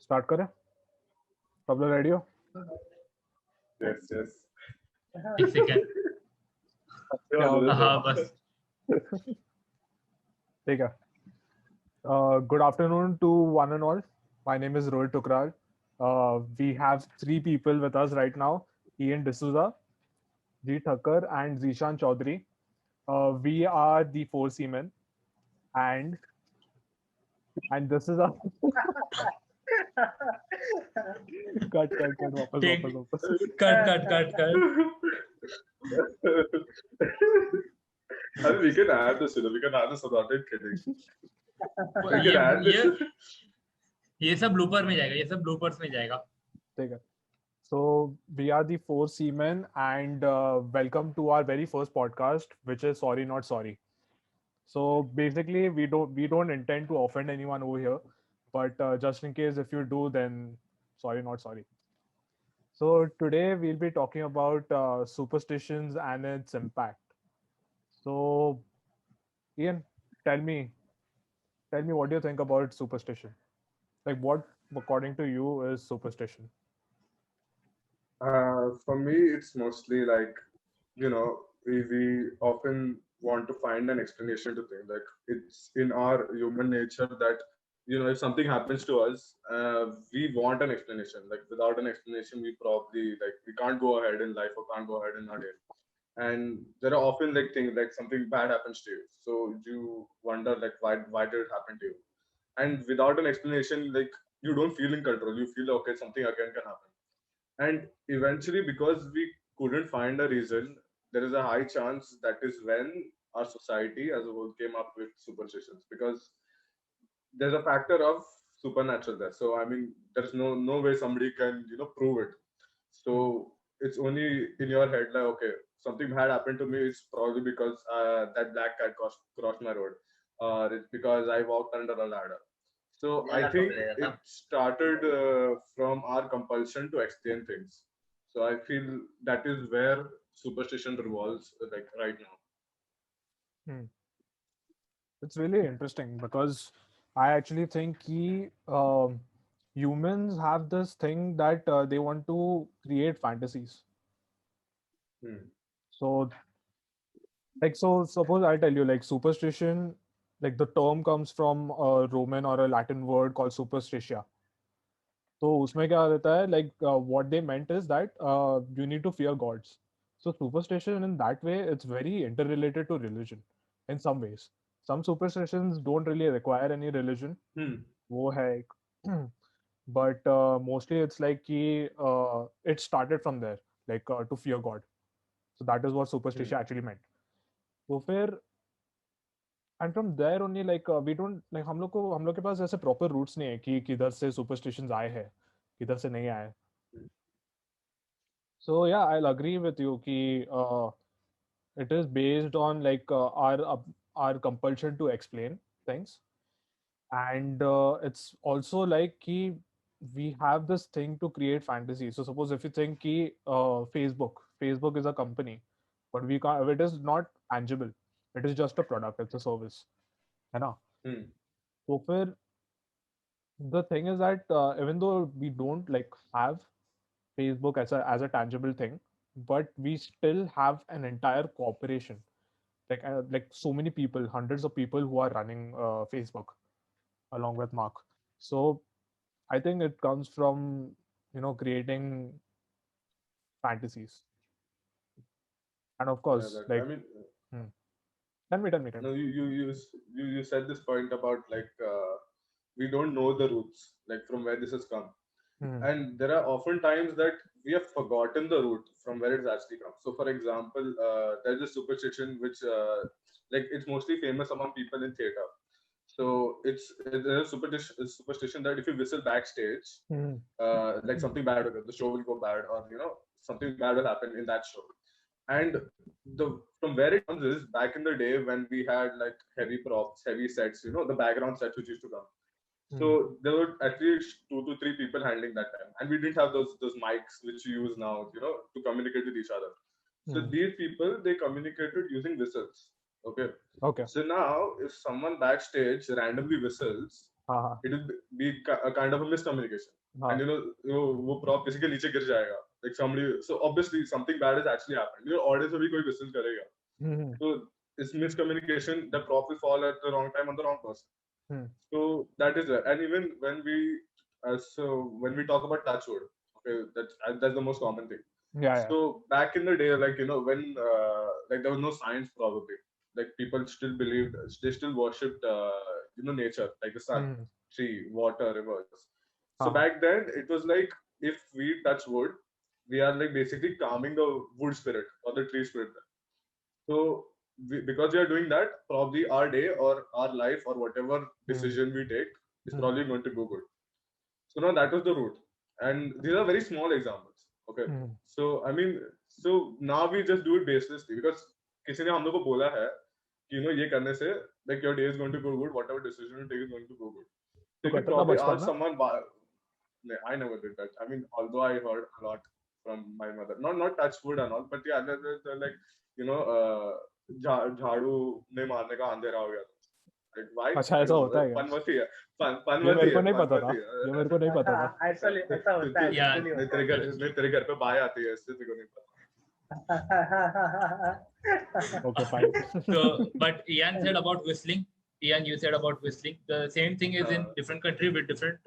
Start करें tabla ready हो? Yes, yes. एक सेकेंड। क्या हो Yeah, हाँ बस। ठीक है. Good afternoon to one and all. My name is Rohit Tukral. We have three people with us right now: Ian D'Souza, G Thakkar, and Zishan Chaudhary. We are the four seamen, and this is our cut. Take वापस. cut. I mean, we can add this, we can add this. I'm not kidding. We can add ये this. ये सब blooper में जाएगा, ये सब bloopers में जाएगा. ठीक है. So we are the four seamen, and welcome to our very first podcast, which is Sorry Not Sorry. So basically, we don't intend to offend anyone over here, but just in case if you do, then sorry not sorry. So today we'll be talking about superstitions and its impact. So Ian, tell me what do you think about superstition? Like, what according to you is superstition? For me, it's mostly like, we often want to find an explanation to things. Like, it's in our human nature that, if something happens to us, we want an explanation. Like, without an explanation, we can't go ahead in life or can't go ahead in our day. And there are often like things like something bad happens to you, so you wonder like why did it happen to you, and without an explanation, like you don't feel in control. You feel okay, something again can happen, and eventually because we couldn't find a reason, there is a high chance that is when our society as a whole came up with superstitions, because there's a factor of supernatural there. So I mean, there's no way somebody can prove it. So it's only in your head like, okay, something bad happened to me. It's probably because that black cat crossed my road, or it's because I walked under a ladder. So I think it started from our compulsion to explain things. So I feel that is where superstition revolves like right now. Hmm. It's really interesting because I actually think humans have this thing that they want to create fantasies. Hmm. So, like, so suppose I tell you, like, superstition, like the term comes from a Roman or a Latin word called superstitia. तो उसमें क्या रहता है, like what they meant is that you need to fear gods. So superstition in that way, it's very interrelated to religion in some ways. Some superstitions don't really require any religion. Hmm. वो है एक but mostly it's like कि it started from there, like to fear God. So that is what superstition actually meant. तो फिर and from there only, like we don't like हम लोग के पास ऐसे proper roots नहीं है कि किधर से superstitions आए हैं, किधर से नहीं आए. So yeah, I'll agree with you कि it is based on like our compulsion to explain things, and it's also like कि we have this thing to create fantasy. So suppose if you think कि Facebook is a company, but we can't. It is not tangible. It is just a product. It's a service, है ना? Hmm. तो फिर the thing is that even though we don't like have Facebook as a tangible thing, but we still have an entire corporation, like so many people, hundreds of people who are running Facebook along with Mark. So I think it comes from creating fantasies, and of Yeah, course, I like mean, hmm. Tell me. no, you said this point about like we don't know the roots, like from where this has come. Hmm. And there are often times that we have forgotten the root from where it's actually come. So for example, there's a superstition which like it's mostly famous among people in theater. So there's a superstition that if you whistle backstage, Hmm. like something bad will, the show will go bad, or something bad will happen in that show. And the from where it comes is back in the day when we had like heavy props, heavy sets, the background sets which used to come. Hmm. So there were at least 2 to 3 people handling that time, and we didn't have those mics which you use now, to communicate with each other. So Hmm. these people, they communicated using whistles. Okay. Okay. So now if someone backstage randomly whistles, हाँ हाँ it will be a kind of a miscommunication. हाँ And वो prop किसी के नीचे गिर जाएगा, like somebody, so obviously something bad has actually happened. Audience में भी कोई whistle करेगा, हम्म so it's miscommunication. The prop will fall at the wrong time on the wrong person. Hmm So that is it. And even when we talk about touchwood, okay, that's the most common thing. yeah So back in the day, like when like there was no science probably, like people still believed, they still worshipped nature, like the sun, hmm tree, water, rivers. So हाँ हाँ back then it was like if we touch wood, we are like basically calming the wood spirit or the tree spirit. So because we are doing that, probably our day or our life or whatever hmm decision we take is hmm probably going to go good. So now that was the route. And these are very small examples. Okay. Hmm So I mean, so now we just do it baselessly because किसी ने हम लोग को बोला है कि ये करने से like your day is going to go good, whatever decision you take is going to go good. तो So if you करता था probably बचपन ask में someone, I never did that. I mean, although I heard a lot from my mother, not touch wood and all, but yeah, they're like झाड़ू नहीं मारने का अंधेरा हो गया था. Like why? अच्छा I ऐसा don't know. होता है क्या पनवती है, ये मेरे पनवती को है, नहीं पता था पनवती ये मेरे को नहीं है. पता था ऐसा ऐसा होता है, Yeah. literally नहीं होता तेरे घर पे बाय आती है, इससे तेरे को नहीं पता. है। okay fine So, but Ian said about whistling. Ian, you said about whistling. The same thing is in हाँ. different country with different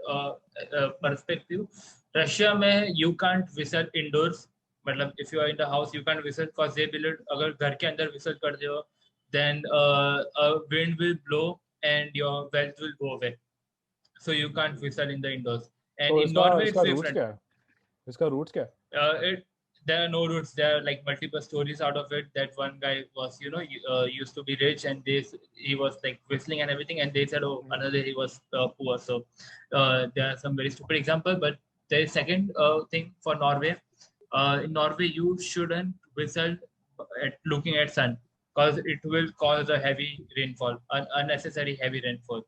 perspective. Russia में you can't whistle indoors. मतलब if you are in the house, you can't whistle because they believe अगर घर के अंदर whistle कर दो, then a wind will blow and your wealth will go away. So you can't whistle in the indoors. And तो in Norway, इसका it's roots different. क्या है इसका रूट्स क्या है There are no roots. There are like multiple stories out of it. That one guy was, used to be rich, and he was like whistling and everything. And they said, oh, another day he was poor. So there are some very stupid examples. But there is second thing for Norway. In Norway, you shouldn't whistle at looking at sun because it will cause a heavy rainfall, unnecessary heavy rainfall.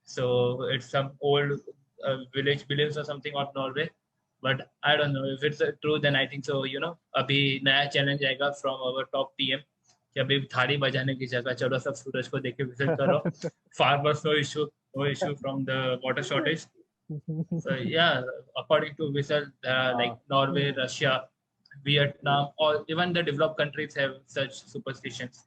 So it's some old village beliefs or something of Norway. But I don't know if it's true. Then I think so. अभी नया challenge आएगा from our top PM कि अभी थाली बजाने की जगह चलो सब सूरज को देख के विजिट करो. Farmers no issue from the water shortage. So yeah, according to Whistle, like Norway, Russia, Vietnam, or even the developed countries have such superstitions.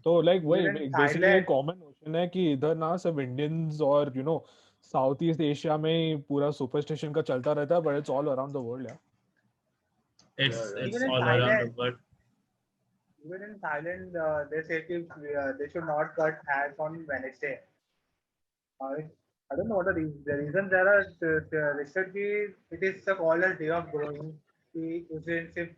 तो लाइक वही Even in बेसिकली एक Thailand, कॉमन नोशन है कि इधर ना सिर्फ Indians और south east Asia में ही पूरा सुपरस्टिशन का चलता रहता है but it's all around the world यार It's Yeah. it's even in all around the Thailand, world. even in Thailand, they say they should not cut hairs on Wednesday. I don't know what the reason there are research कि it is called as day of growing कि उस दिन सिर्फ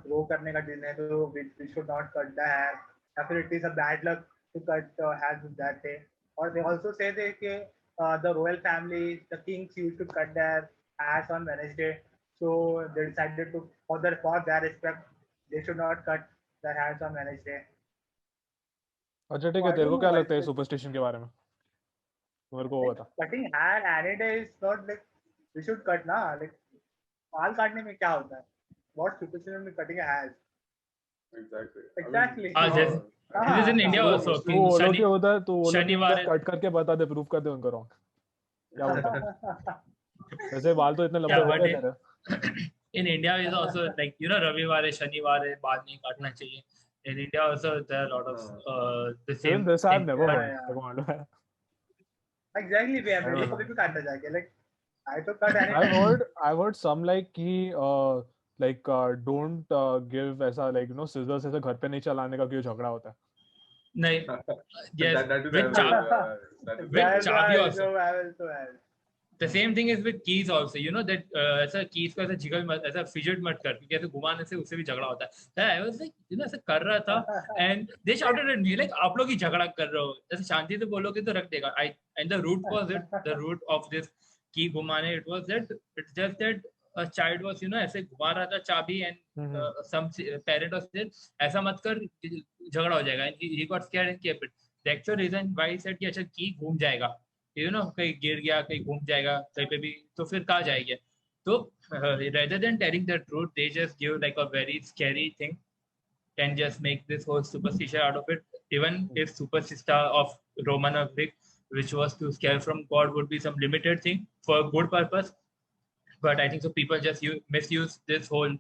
grow करने का दिन है तो we should not cut the hair या फिर it is a bad luck to cut hairs that day. Or they also say that the royal family, the kings used to cut their hairs on Wednesday, so they decided to for their respect they should not cut their hairs on Wednesday. अच्छा ठीक So है I तेरे don't को know क्या why लगता है superstition के बारे में तो मेरे को वो बता cutting hair any day is not like we should cut ना like बाल काटने में क्या होता है what superstition में cutting a hair Exactly. exactly This is in India also. तू वो लोग के होता है तो वो लोग शनिवार कट करके बता दे प्रूफ कर दे उनको रॉन्ग क्या बोलता है वैसे बाल तो इतने लंबे Yeah, हो but गए तेरे in India is also like रविवार है शनिवार है बाल नहीं काटना चाहिए. In India also there are a lot of the Even same this I've thing. never Yeah, heard yeah. तेरे को मालूम है exactly we I have don't to know. कभी भी काटना चाहिए like I तो cut any I've heard some like कि like don't give ऐसा like scissors ऐसे घर पे नहीं चलाने का क्यों झगड़ा होता है नहीं, yes, that is with that is with चाबी I also. also have The same thing is with keys also. You know that ऐसा keys को ऐसा जिगल मत ऐसा fidget मत कर क्योंकि ऐसे घुमाने से उससे भी झगड़ा होता है. So I was like ऐसा कर रहा था and they shouted at me like आप लोग ही झगड़ा कर रहे हो. ऐसे शांति से बोलोगे तो रख देगा. And the root was the root of this key घुमाने it was that it's just that a child was ऐसे घुमा रहा था चाबी and some parent was there ऐसा मत कर झगड़ा हो जाएगा. And he got scared and kept it. The actual reason why he said कि अच्छा key घूम जाएगा. कहीं गिर गया कहीं घूम जाएगा कहीं पे भी तो फिर कहाँ जाएगा तो rather than telling the truth they just give like a very scary thing and just make this whole superstition out of it even if superstition of Roman or Greek which was to scare from God, would be some limited thing for a good purpose. But I think so people just misuse this whole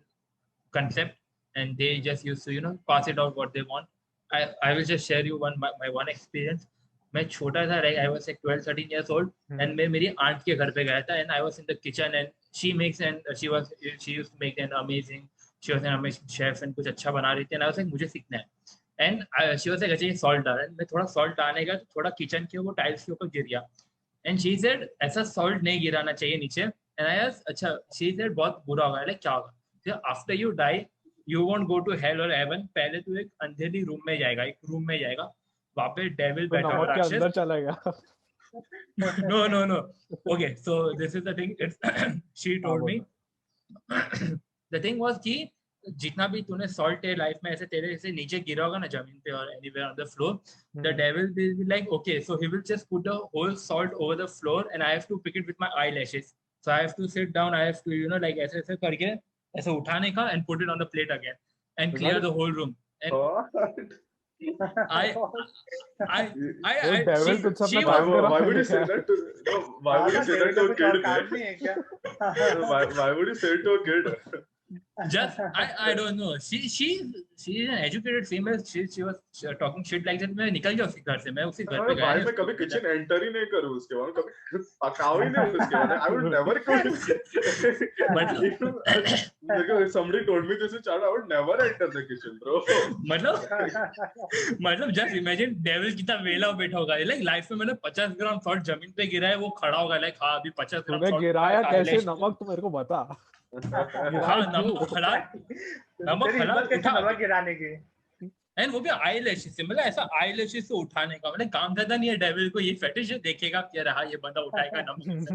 concept, and they just used to pass it out what they want. I will just share you my one experience. मैं छोटा था, like I was like 12-13 years old, and मैं मेरी aunt के घर पे गया था, and I was in the kitchen, and she makes, and she used to make an amazing, she was an amazing chef, and कुछ अच्छा बना रही थी, and I was like मुझे सीखना है, and she was like अच्छा ये salt डाल, and मैं थोड़ा salt डालने का, तो थोड़ा kitchen के वो tiles के ऊपर गिर गया, and she said ऐसा salt नहीं गिराना चाहिए नीचे, and I asked अच्छा, she said बहुत बुरा होगा, like क्या होगा, so after you die you won't go to hell or heaven, पहले तो एक अंधेरी रूम में जाएगा, एक रूम में जाएगा, वहाँ पे डेविल तो बैठा नमक हुआ के राक्षस, अंदर चला गया. no. Okay, so this is the thing. It's she told me. The thing was कि जितना भी तूने salt है लाइफ में ऐसे तेरे से नीचे गिरा होगा ना जमीन पे और anywhere on the floor, the devil will be like, okay, so he will just put the whole salt over the floor, and I have to pick it with my eyelashes. So I have to sit down, I have to like ऐसे ऐसे करके ऐसे उठाने का and put it on the plate again and clear the whole room. And devil कुछ अपना काम कर रहा why है would you say क्या? that to why would you say that to a kid, man? Why would you say it to a kid? Just I don't know. She's an educated female. She was talking shit like that. मैं निकल गया उसके घर से. मैं उसके घर पे गया. भाई मैं कभी किचन एंटर ही नहीं करूँ उसके बाद, कभी पकाओ ही नहीं उसके बाद. I would never go. If somebody told me this is child, I would never enter the kitchen, bro. मतलब just imagine devil कितना वेला बैठा होगा. Like लाइफ में मैंने 50 ग्राम सॉल्ट जमीन पे गिरा है, वो खड़ा होगा like हाँ अभी 50 ग्राम तूने सॉल्ट गिराया कैसे नमक, तो मेरे को बता. हाँ नमक खड़ा उठा नमक गिराने की. एंड वो भी आई लैशेस से, मतलब ऐसा आई लैशेस से उठाने का, मतलब काम ज्यादा नहीं है डेविल को, ये फेटिश देखेगा क्या रहा ये बंदा उठाएगा नमक.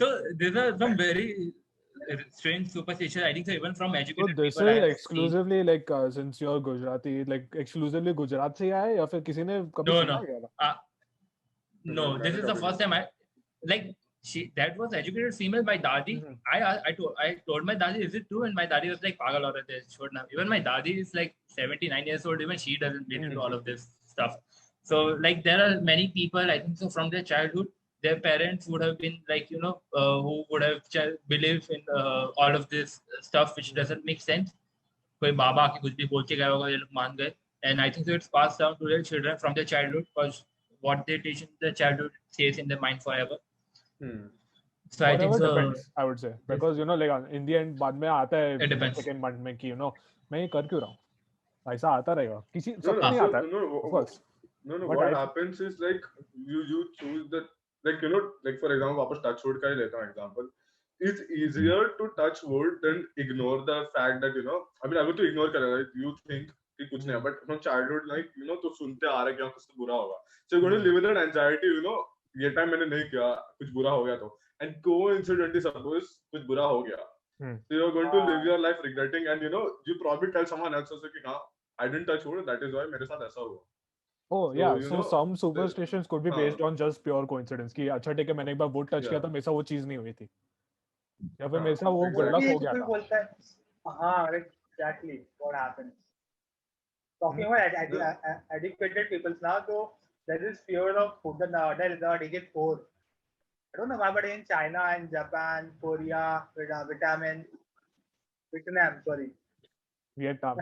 तो these are some very strange superstitions, I think so, even from educated So this people. is exclusively like since you're Gujarati, like exclusively Gujarat से आया या फिर किसी ने कभी सुना है क्या? No, this is the first time I like that was educated female. My dadi, I told my dadi, is it true? And my dadi was like, pagal aurat hai, chhodna. Even my dadi is like 79 years old. Even she doesn't believe in all of this stuff. So like there are many people, I think so, from their childhood, their parents would have been like who would have believed in all of this stuff which doesn't make sense. कोई बाबा आके कुछ भी बोल के गया होगा, ये लोग मान गए. And I think so it's passed down to their children from their childhood, because what they teach in their childhood stays in their mind forever. So I think so depends, I would say, because like in the end बाद में आता है second month में कि मैं ये कर क्यों रहा हूँ, ऐसा आता रहेगा, किसी सबको नहीं आता है. Of course. No, what happens is like you choose the like like for example वापस touch wood का ही लेता हूँ example. It's easier to touch wood than ignore the fact that I mean अगर तू ignore करेगा, you think कि कुछ नहीं है, but from childhood like तो सुनते आ रहे कि कुछ तो बुरा होगा, so you're going to live with that anxiety, ये टाइम मैंने नहीं किया, कुछ बुरा हो गया तो, and coincidentally suppose कुछ बुरा हो गया, so you're going to live your life regretting, and you probably tell someone else also कि हाँ I didn't touch wood, that is why मेरे साथ ऐसा हुआ. Oh yeah, so some superstitions could be based on just pure coincidence कि अच्छा ठीक है मैंने एक बार wood touch किया था, मेरे साथ वो चीज नहीं हुई थी, या फिर मेरे साथ वो good luck हो गया था. हाँ exactly what happens. Talking about educated people now, so there is fear of food, the digit 4. I don't know why, but in China and Japan, Korea, Vietnam, sorry. Vietnam.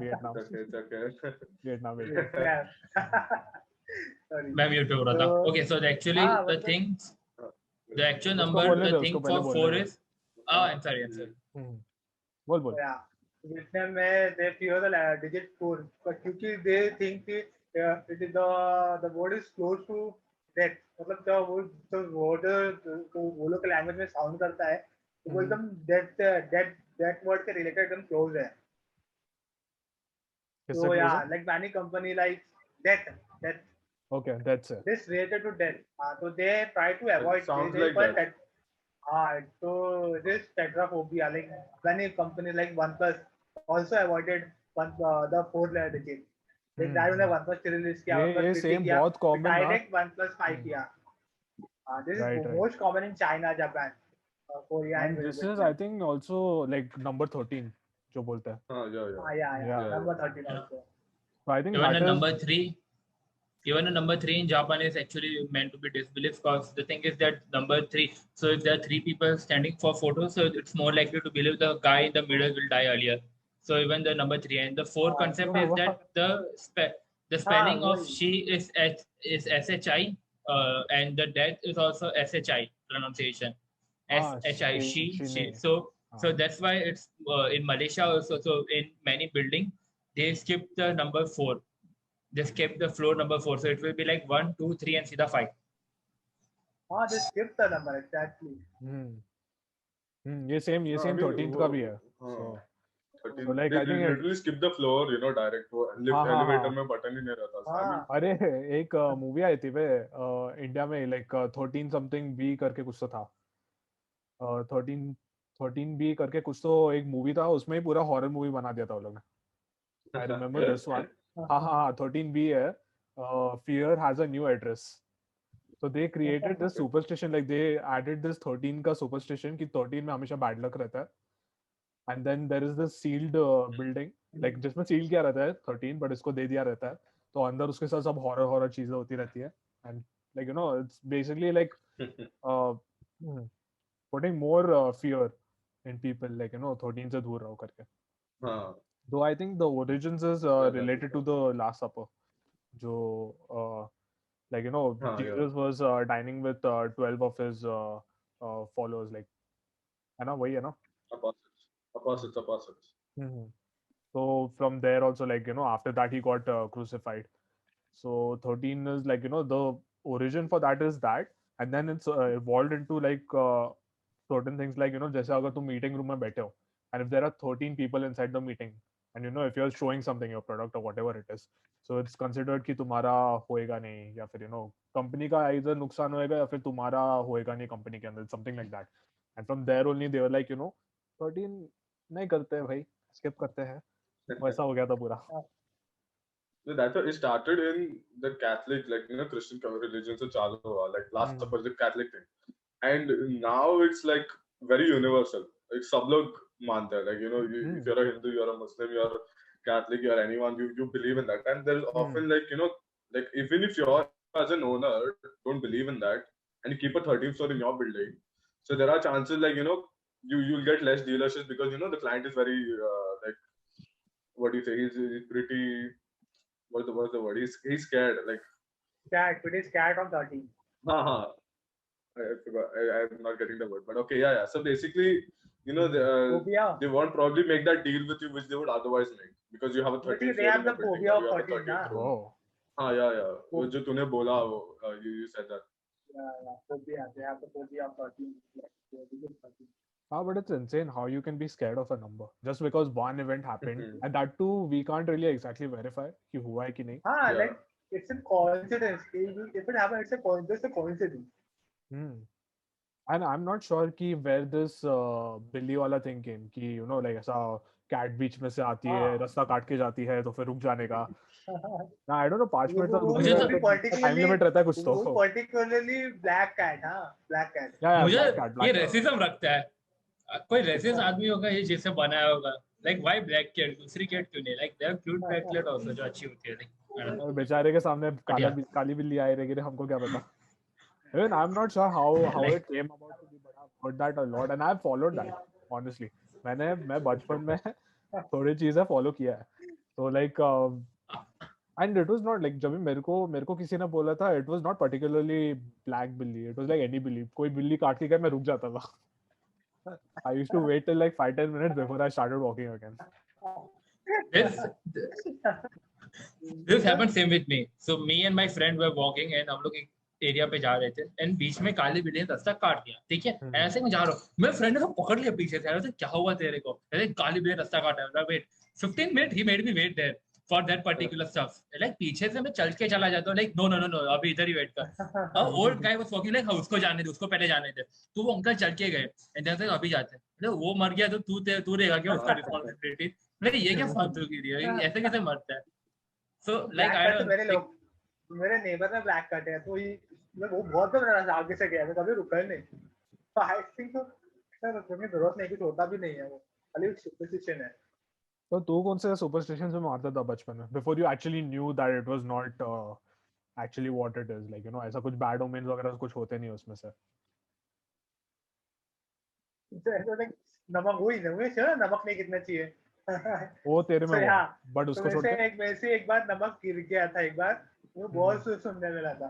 Sorry. Ma'am, you told that. Okay, so actually the actual number, the thing for 4 is. Oh, I'm sorry. बोल. Yeah. Vietnam में they fear the digit 4, but क्योंकि they think कि it is the word is close to death, मतलब जब वो word तो वो लोग के language में sound करता है तो वो एकदम death word के related एकदम close है. So yeah, like many company like death. Okay, that's it. This related to death. So they try to avoid. Sounds like that. So this tetraphobia, like many companies like OnePlus also avoided the 4 digit. They tried to OnePlus release किया, ये same बहुत common है. Direct OnePlus 5 किया. This is most common in China, Japan, Korea, and this is I think also like number 13 जो बोलता है. Yeah. Number 13 also. So I think even number 3. Even a number 3 in Japan is actually meant to be disbelief, because the thing is that number 3, so if there are 3 people standing for photos, so it's more likely to believe the guy in the middle will die earlier. So even the number 3, and the 4 concept is that the हाँ spelling of वही she is SHI, and the death is also SHI pronunciation. Ah, SHI, she. Shine. So हाँ. that's why it's in Malaysia also. So in many building, they skip the number 4. They skip the floor number 4. So it will be like 1, 2, 3, and see the 5. हाँ they skip the number exactly. ये same I mean, 13th का भी है. हाँ, So 13 So, like, they I think literally skip the floor, you know, direct वो lift हाँ elevator हाँ. में बटन ही नहीं रहता. So, I हाँ mean, अरे एक मूवी आई थी वे इंडिया में, लाइक 13 समथिंग बी करके कुछ तो था. 13 13B करके कुछ तो एक मूवी था, उसमें ही पूरा हॉरर मूवी बना दिया था वो लोग ने. I remember this one. हाँ हाँ हाँ 13B है. Fear has a new address. So they created this superstition, like they added this 13 का superstition कि 13 में हमेशा bad luck रहता है. And then there is this sealed building, like जिसमें सील किया रहता है 13, but इसको दे दिया रहता है. तो अंदर उसके साथ सब हॉरर चीजें होती रहती है. And like you know, it's basically like uh, putting more fear in people, like you know 13 से दूर रहो करके. हाँ, Though I think the origins is yeah, that is related to right. the Last Supper. जो like you know हाँ, yeah. Jesus was dining with 12 of his followers, like है ना, वही है ना. Apostles. Mhm. So from there also, like you know, after that he got crucified. So 13 is like you know the origin for that is that, and then it's evolved into like certain things, like you know जैसे अगर तुम meeting room में बैठे हो, and if there are 13 people inside the meeting, and you know if you're showing something, your product or whatever it is, so it's considered कि तुम्हारा होएगा नहीं, या फिर you know company का either नुकसान होएगा या फिर तुम्हारा होएगा नहीं company के अंदर, something like that. And from there only they were like you know 13 नहीं करते हैं भाई, skip करते हैं. वैसा हो गया था पूरा. So that's why it started in the Catholic, like you know, Christian religion से चालू हुआ, like Last Supper is the Catholic thing, and now it's like very universal. Like सब लोग मानते हैं, like you know, if you're a Hindu, you're a Muslim, you're Catholic, you're anyone, you believe in that, and there's often like you know, like even if you're as an owner don't believe in that, and you keep a 13th floor in your building, so there are chances like you know, you'll get less dealerships because you know the client is very like what do you say, he's pretty what's the word? He's scared. Like cat it is cat on 13. haha. I forgot. I'm not getting the word, but okay, yeah. So basically, you know, Phobia. they won't probably make that deal with you, which they would otherwise make, because you have a Basically 13th they floor have in your the building, phobia or of you have a 13 na. 13th room. Oh. Yeah. वो जो तूने बोला वो you said that. Yeah, phobia. They have the phobia of 13. Like, they believe 13. But it's insane how you can be scared of a number just because one event happened, and that too we can't really exactly verify कि हुआ है कि नहीं. हाँ Yeah. like it's a coincidence. If it happens, it's just a coincidence. And I'm not sure कि where this बिल्ली वाला thing came, कि you know like ऐसा cat बीच में से आती है, हाँ. रास्ता काट के जाती है तो फिर रुक जाने का. ना I don't know 5 मिनट तक मुझे रुकने तो- का टाइम लिमिट रहता है कुछ तो. वो particularly black cat हाँ black cat. Yeah, मुझे black ये cat. रेसिज्म रखता है. कोई रेसिस्ट आदमी होगा ये जिससे बनाया होगा. लाइक व्हाई ब्लैक कैट, दूसरी कैट क्यों नहीं? Like they are cute black cat also जो अच्छी होती है. लाइक और बेचारे के सामने काली बिल्ली आई रहेगी, हमको क्या पता. Even I'm not sure how Like- it came about to be, but I've heard that a lot and I've followed that honestly. मैं बचपन में थोड़ी चीजें फॉलो किया है. So like and it was not like जब भी मेरे को किसी ने बोला था, it was not particularly black बिल्ली, it was like any बिल्ली. कोई बिल्ली काट के गया मैं रुक जाता था. I used to wait till like 5-10 minutes before I started walking again. this happened same with me. So me and my friend were walking and हम लोग एक एरिया पे जा रहे थे एंड बीच में काली बिल्ली ने रास्ता काट दिया. ठीक है, ऐसे मैं जा रहा हूँ, मेरे फ्रेंड ने पकड़ लिया पीछे से. अरे क्या हुआ तेरे को? अरे काली बिल्ली ने रास्ता काटा है. वेट 15 मिनट ही made me wait there for that particular stuff. Like पीछे से मैं चल के चला जाता हूँ. लाइक नो अभी इधर ही वेट कर. Old guy was walking like उसको जाने दे, उसको पहले जाने दे. तो वो अंकल चल के गए एंड देन अभी जाते हैं. वो मर गया तो तू रहेगा क्या उसका रिस्पांसिबिलिटी? नहीं ये क्या फालतू की है, ऐसे कैसे मरता है? So like I don't. मेरे नेबर ने ब्लैक कट है तो वो बहुत जबरदस्त आगे से गया, मैं कभी रुका ही नहीं. तो आई थिंक तो सर रुकने की जरूरत नहीं, कुछ होता भी नहीं है, वो खाली सुपरस्टिशन है. तो तू कौन से सुपरस्टिशन में मारता था बचपन में, before you actually knew that it was not actually what it is, like ऐसा कुछ bad omens वगैरह कुछ होते नहीं उसमें से. ऐसा like नमक हुई ना मुझे चलो नमक नहीं गिरना चाहिए. वो तेरे में So, हुआ, yeah. बट तो उसको छोड़ के मेरे से एक बार नमक गिर गया था एक बार, वो बहुत सुनने में लगा था.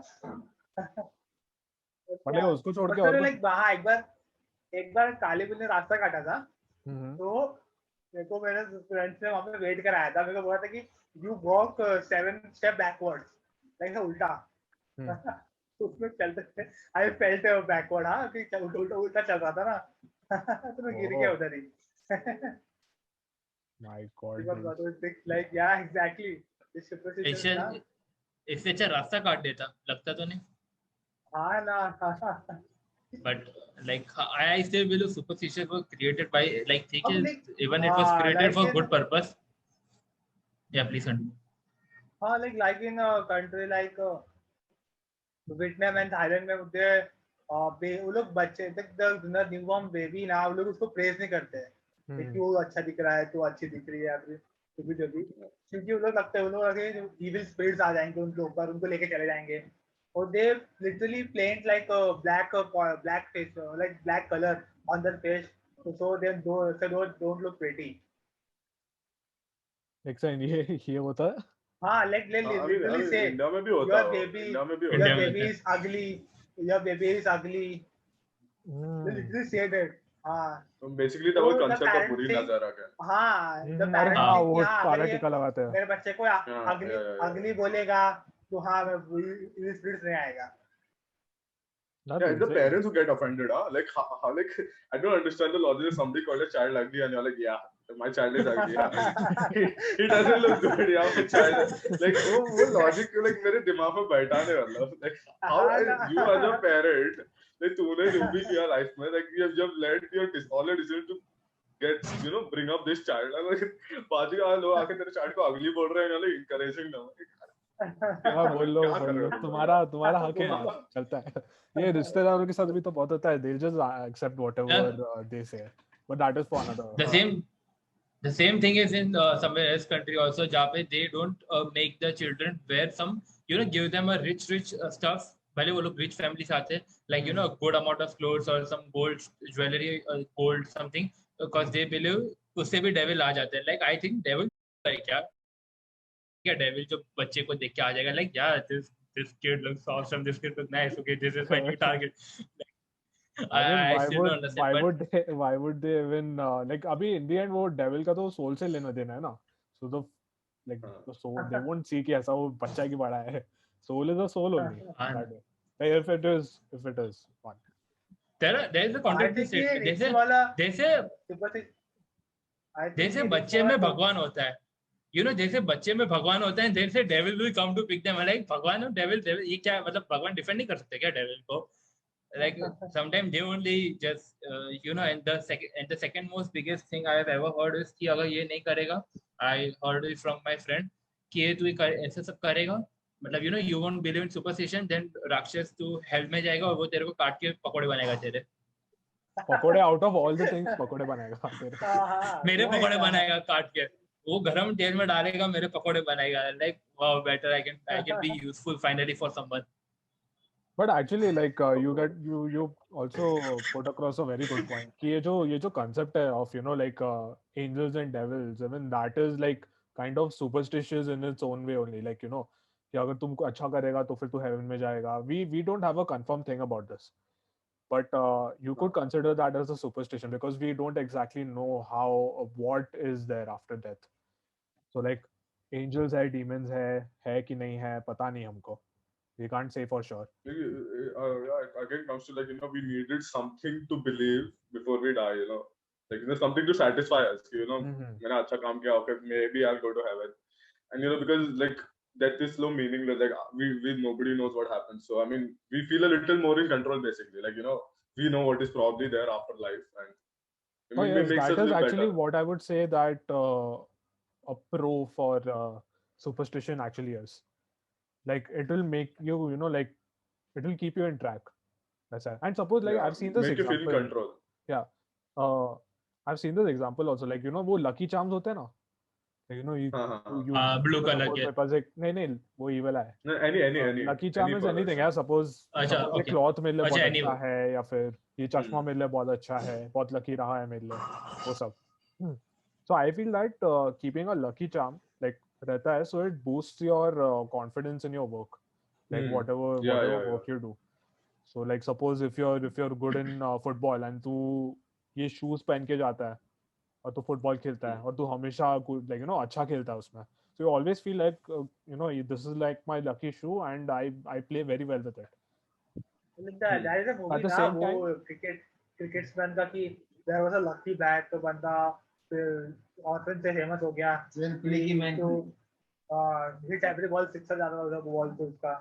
मतलब उसको छोड़ के मतलब और लाइक हाँ एक बार काली बिल्ली ने रास्ता काटा था, कुछ. तो मेरे को मेरे फ्रेंड्स ने वहां पे वेट कराया था. मेरे को बोला था कि you walk 7 step backwards, like उल्टा. तो उसमें चलते थे, आई फेल्ट बैकवर्ड. हाँ कि उल्टा उल्टा उल्टा चल रहा था ना. तो मैं गिर गया उधर ही. My God, Because dude. what was it? Like yeah, exactly. This superstition ना. इससे अच्छा रास्ता काट देता, लगता तो नहीं. हाँ ना. But like I still believe superstition was created by like think अब is like even it was created like for in good purpose. Yeah, please continue. like in a country like Vietnam and Thailand में मुझे वो लोग बच्चे the newborn baby ना वो लोग उसको प्रेज नहीं करते हैं कि वो अच्छा दिख रहा है तो अच्छी दिख रही है या फिर कभी कभी, क्योंकि वो लोग लगता है वो लोग इविल स्पिरिट्स आ जाएंगे उनके ऊपर, उनको लेके चले जाएंगे. और they literally paint like black face like black colour on their face so they don't look pretty. एक सेकंड, ये होता है. हाँ like literally say इंडिया में भी होता your है, baby इंडिया में भी your होता India है. में baby is ugly, your baby is ugly. They literally say that. हाँ. तो बेसिकली द तो whole the concept of parents बुरी think नजर आ गया. हाँ the अरे parents हाँ, think कि वो हाँ काला अगर ये टीका लगाते हैं. मेरे बच्चे को ugly ugly बोलेगा तो हाँ मैं इविल स्पिरिट्स नहीं आएगा. That's Yeah, it's the insane. parents who get offended, huh? Like, like I don't understand the logic of somebody called a child ugly, and you're like, yeah, my child is ugly. Yeah. he doesn't look good. Yeah, my child. Like, वो logic like मेरे दिमाग में बैठाने वाला. Like, how हाँ ना. you as a parent, like तूने जो भी किया life में, like you have led your all your decision to get bring up this child. I'm like, बाजी का लोग आके तेरे child को ugly बोल रहे हैं, like encouraging ना. हाँ, बोल लो क्या कर रहे हो तुम लोग? तुम्हारा हक है यार, चलता है. ये रिश्तेदारों के साथ भी तो बहुत होता है. They'll just accept whatever they say, but that is for another. The same thing is in somewhere else country also, जहाँ पे they don't make the children wear some give them a rich stuff. भले वो लोग rich family से आते हैं, like good amount of clothes or some gold jewelry, gold something, because they believe उससे भी devil आ जाते हैं. Like I think devil like क्या devil जो बच्चे को देख के आ जाएगा, like yeah this kid looks awesome, this kid looks nice, okay this is my new target. I still don't understand. Why would they even like अभी in the end वो devil का तो soul से लेना देना है ना. So the soul, they won't see कि ऐसा वो बच्चा की बड़ा है. Soul is a soul only. That way. Like, if it is fine. There is a I contradiction think ये statement. इस वाला जैसे बच्चे में भगवान होता है, जैसे बच्चे में भगवान होता है, देर से devil will come to pick them. Like भगवान और डेविल ये क्या मतलब, भगवान डिफेंड नहीं कर सकते क्या डेविल को? Like sometimes they only just and the second most biggest thing I have ever heard is कि अगर ये नहीं करेगा, I heard it from my friend कि ये तू ऐसा सब करेगा, मतलब you won't believe in superstition, then राक्षस तू hell में जाएगा और वो तेरे को काट के पकोड़े बनाएगा तेरे. पकोड़े out of all the things पकोड़े बनाएगा तेरे. मेरे पकोड़े बनाएगा काट के, वो गरम तेल में डालेगा, मेरे पकोड़े बनाएगा. Like wow, better I can be useful finally for someone. But actually, like you also put across a very good point. कि ये जो concept है of like angels and devils, I mean that is like kind of superstitious in its own way only. Like कि अगर तुम अच्छा करेगा तो फिर तू heaven में जाएगा. We don't have a confirmed thing about this, but you could consider that as a superstition because we don't exactly know what is there after death. So like angels है, demons है कि नहीं है पता नहीं हमको. We can't say for sure. Yeah, again comes to like we needed something to believe before we die. Like something to satisfy us. मैंने अच्छा काम किया, okay, maybe I'll go to heaven. And because like death is so meaningless. Like we nobody knows what happens. So I mean, we feel a little more in control basically. Like we know what is probably there after life, and yes, makes that us is live actually better. what I would say that a pro for superstition actually is. Like it will make you, like it will keep you in track. That's it. And suppose like I've seen this make you feel in example. control. Yeah. I've seen this example also. Like वो lucky charms होते हैं ना. Like, you know, you हाँ हाँ you Blue suppose color के मेरे पास एक नहीं वो ई वाला है. No, any lucky charm is anything है. सपोज अच्छा ये ओके क्लॉथ मेरे लिए अच्छा बहुत एनी अच्छा है, या फिर ये चश्मा Hmm. मेरे लिए बहुत अच्छा है, बहुत लकी रहा है मेरे लिए, वो सब. So I feel that keeping a lucky charm like रहता है, so it boosts your confidence in your work, like Hmm. whatever Yeah. work you do. So like suppose if you're good in football and तू ये shoes पहन के जाता है और तू फुटबॉल खेलता है और तू हमेशा लाइक यू नो अच्छा खेलता है उसमें, so you always feel like you know this is like my lucky shoe and I play very well with it. Like that is a movie At the ना same वो time, क्रिकेट्समैन का कि there was a lucky bat तो बंदा फिर offence से famous हो गया. जेन प्ले की मैन तो हिट एवरी बॉल सिक्सर जाता था उधर बॉल से उसका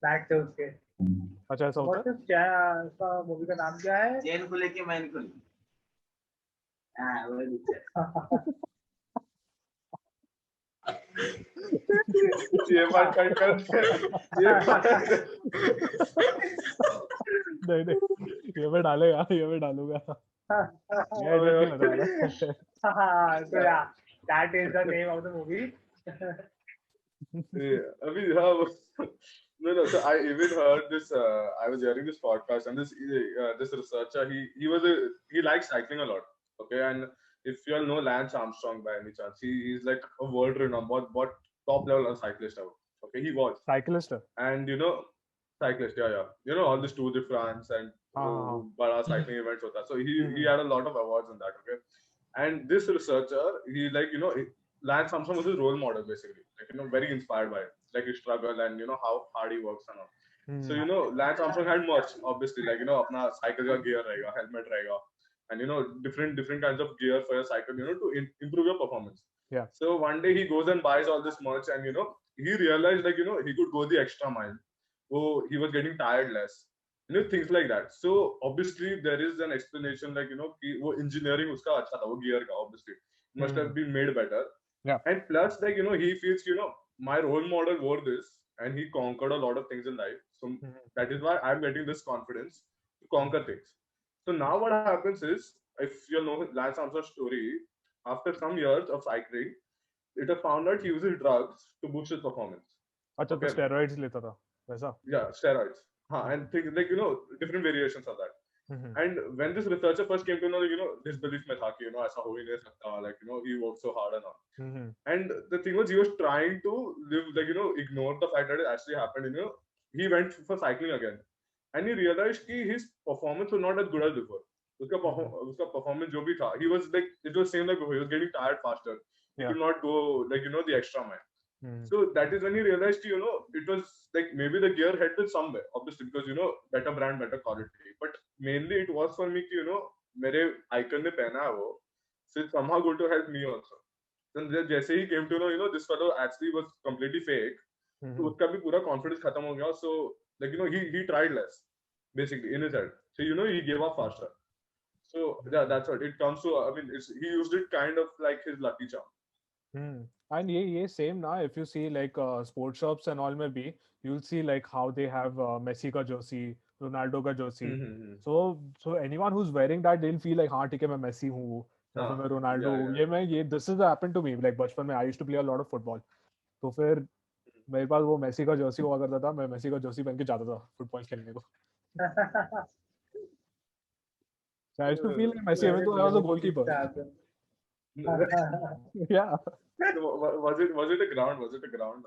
बैट से उसके. अच्छा ऐसा होता What है. is क्या उसका मूवी का नाम क्या है? जेन को लेके मैन को हाँ वही ये बात कर ये बात नहीं ये मैं डालेगा, ये मैं डालूगा. Yeah, it is मजा आ रहा है. So yeah, that is the name of the movie. I mean, no. So I even heard this. I was hearing this podcast, and this researcher, he likes cycling a lot. Okay, and if you all know Lance Armstrong by any chance, he's like a world renowned, what top level cyclist ever. Okay, he was, Cyclist है. and you know, cyclist, yeah. You know all this Tour de France and bada cycling events hota. So he had a lot of awards in that. Okay, and this researcher, he like Lance Armstrong was his role model basically, like very inspired by it, like his struggle and how hard he works and all. So Lance Armstrong had merch obviously, like अपना cycle का gear रहेगा, helmet रहेगा, and different kinds of gear for your cycle, to improve your performance. Yeah. So one day he goes and buys all this merch, and he realized like he could go the extra mile. So he was getting tired less. Things like that. So obviously there is an explanation, like कि वो engineering उसका अच्छा था, वो gear का obviously must have been made better. Yeah. And plus, like he feels my role model wore this and he conquered a lot of things in life. So that is why I'm getting this confidence to conquer things. So now what happens is, if you know Lance Armstrong's story, after some years of cycling, it was found out he uses drugs to boost his performance. अच्छा तो Okay. steroids लेता था वैसा. Yeah, steroids. And things like different variations of that. And when this researcher first came to know, disbelief में था कि ऐसा हो ही नहीं सकता, like he worked so hard and all. And the thing was, he was trying to live, like ignore the fact that it actually happened. He went for cycling again, and he realized कि his performance was not as good as before. उसका performance जो भी था, he was like, it was same like before. He was getting tired faster. He could not go like the extra mile. So that is when he realized, it was like maybe the gear headed somewhere, obviously, because better brand, better quality. But mainly it was for me, मेरे icon ने पहना है वो, so it's somehow going to help me also. Then जैसे ही came to know, this fellow actually was completely fake. तो उसका भी पूरा confidence खत्म हो गया. So like he tried less, basically in his head. So he gave up faster. So yeah, that's what it comes to. I mean, he used it kind of like his lucky charm. And ये same ना, if you see like sports shops and all में भी, you'll see like how they have Messi का jersey, Ronaldo का jersey. So anyone who's wearing that, they'll feel like हाँ ठीक है मैं Messi हूँ, या फिर मैं Ronaldo हूँ. ये this is happened to me. Like बचपन में I used to play a lot of football. तो फिर मेरे पास वो Messi का jersey हुआ करता था, मैं Messi का jersey पहन के जाता था फुटबॉल खेलने को. So I used to feel like Messi even though I was a goalkeeper. Yeah. Was it a ground? Was it a ground?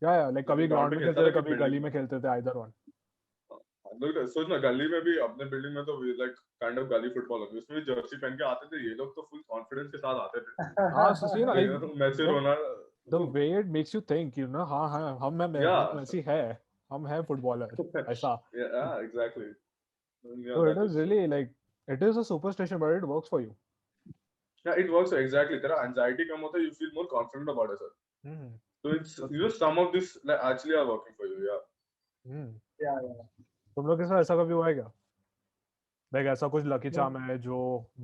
Yeah, like कभी ground में खेलते थे, कभी गली में खेलते थे, either one. लोग सोच ना, गली में भी अपने बिल्डिंग में तो like kind of गली फुटबॉल होती है, उसमें भी जर्सी पहन के आते थे ये लोग, तो फुल कॉन्फिडेंस के साथ आते थे. हाँ, so see like Messi Ronaldo, the way it makes you think, हाँ हम Messi है, हम हैं फुटबॉलर ऐसा. Yeah, exactly. So it is really like it is a superstition, but it works for you. Yeah, it works exactly. तेरा anxiety कम होता है, you feel more confident about yourself. So it's some of this like actually are working for you. Yeah. Yeah. तुम लोग के साथ ऐसा कभी हुआ है क्या? Like ऐसा कुछ लकी चार्म है जो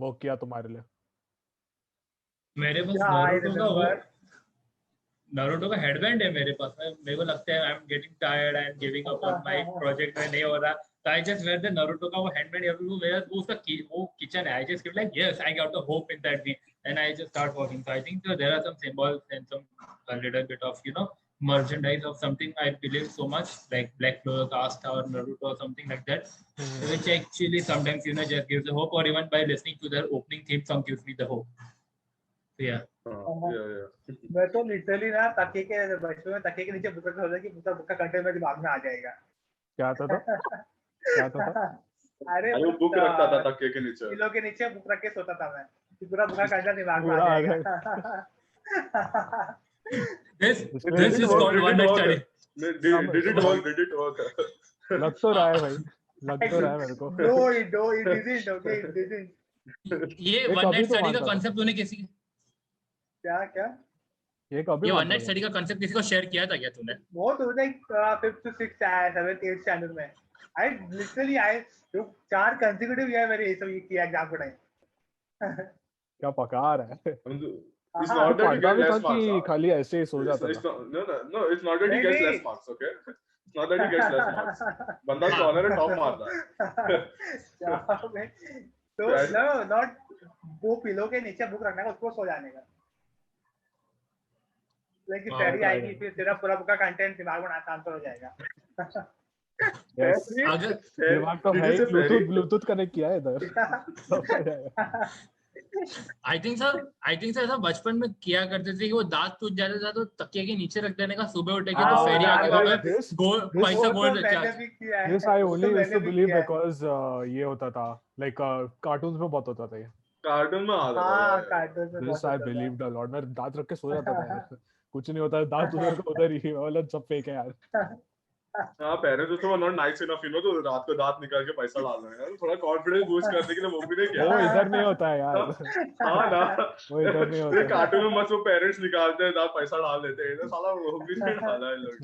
वर्क किया तुम्हारे लिए? मेरे पास नारुतो का हेडबैंड है मेरे पास. मेरे को लगता है I am getting tired and giving up on my project में नहीं हो रहा. So I just wear the Naruto का वो handmade everywhere, वो उसका वो kitchen है. I just feel like yes, I got the hope in that me, and I just start walking. So I think there are some symbols and some a little bit of merchandise of something I believe so much like Black Clover, Cast or Naruto or something like that, which actually sometimes just gives the hope, or even by listening to their opening theme song gives me the hope. So yeah. मैं तो literally ना तकिए के बचपन में तकिए के नीचे बुक रखा होता कि बुक का कंटेंट मेरे दिमाग में आ जाएगा. क्या था तो क्या था अरे वो बुक रखता था तकिए के नीचे. पिलो के नीचे बुक रख के सोता था मैं कि पूरा बुक का कंटेंट दिमाग में आ जाएगा. This is called one night study. Did it work? लग तो रहा है भाई, लग तो रहा है मेरे को. No, it isn't. Okay, it isn't. ये वन नाइट स्टडी का कांसेप्ट तूने किसी क्या ये कभी वन नाइट स्टडी का कांसेप्ट किसी को शेयर किया था क्या तूने? बहुत हो like 5th to 6th 7th 8th standard में. I literally जो 4 कंसेक्यूटिव ईयर मैंने ये सब किया एग्जाम के टाइम. क्या पका रहा है? It's not that you get less marks. खाली ऐसे ही सो जाता था. No, it's not that he gets less marks, okay? It's not that he gets less marks. बंदा कॉर्नर में टॉप मारता है. तो no, not वो पिलो के नीचे बुक रखना है उसको सो जाने का. लेकिन स्टडी आएगी फिर तेरा पूरा बुक का कंटेंट दिमाग में ट्रांसफर हो जाएगा. दिमाग तो है, ब्लूटूथ कनेक्ट किया है इधर. आई थिंक सर ऐसा बचपन में किया करते थे कि वो दांत टूट जाता था तो तकिए के नीचे रख देने का, सुबह उठेगी तो फेरी आके पैसा गोल्ड रखा. This I only used to believe because ये होता था like कार्टून्स में बहुत होता था ये. कार्टून में आता था. कार्टून में This I believed a lot. मैं दांत रख के सो जाता था यार. कुछ नहीं होता, दांत उधर का उधर ही, मतलब सब फेक है यार. हाँ, पेरेंट्स तो नॉट नाइस इनफ तो रात को दांत निकाल के पैसा डाल रहे हैं, थोड़ा कॉन्फिडेंस बूस्ट करने के लिए वो भी नहीं किया. वो इधर नहीं होता है यार. हाँ ना, वो इधर नहीं होता. कार्टून में बस वो पेरेंट्स निकालते हैं दांत पैसा डाल देते हैं, साला वो भी नहीं डाला है लोग.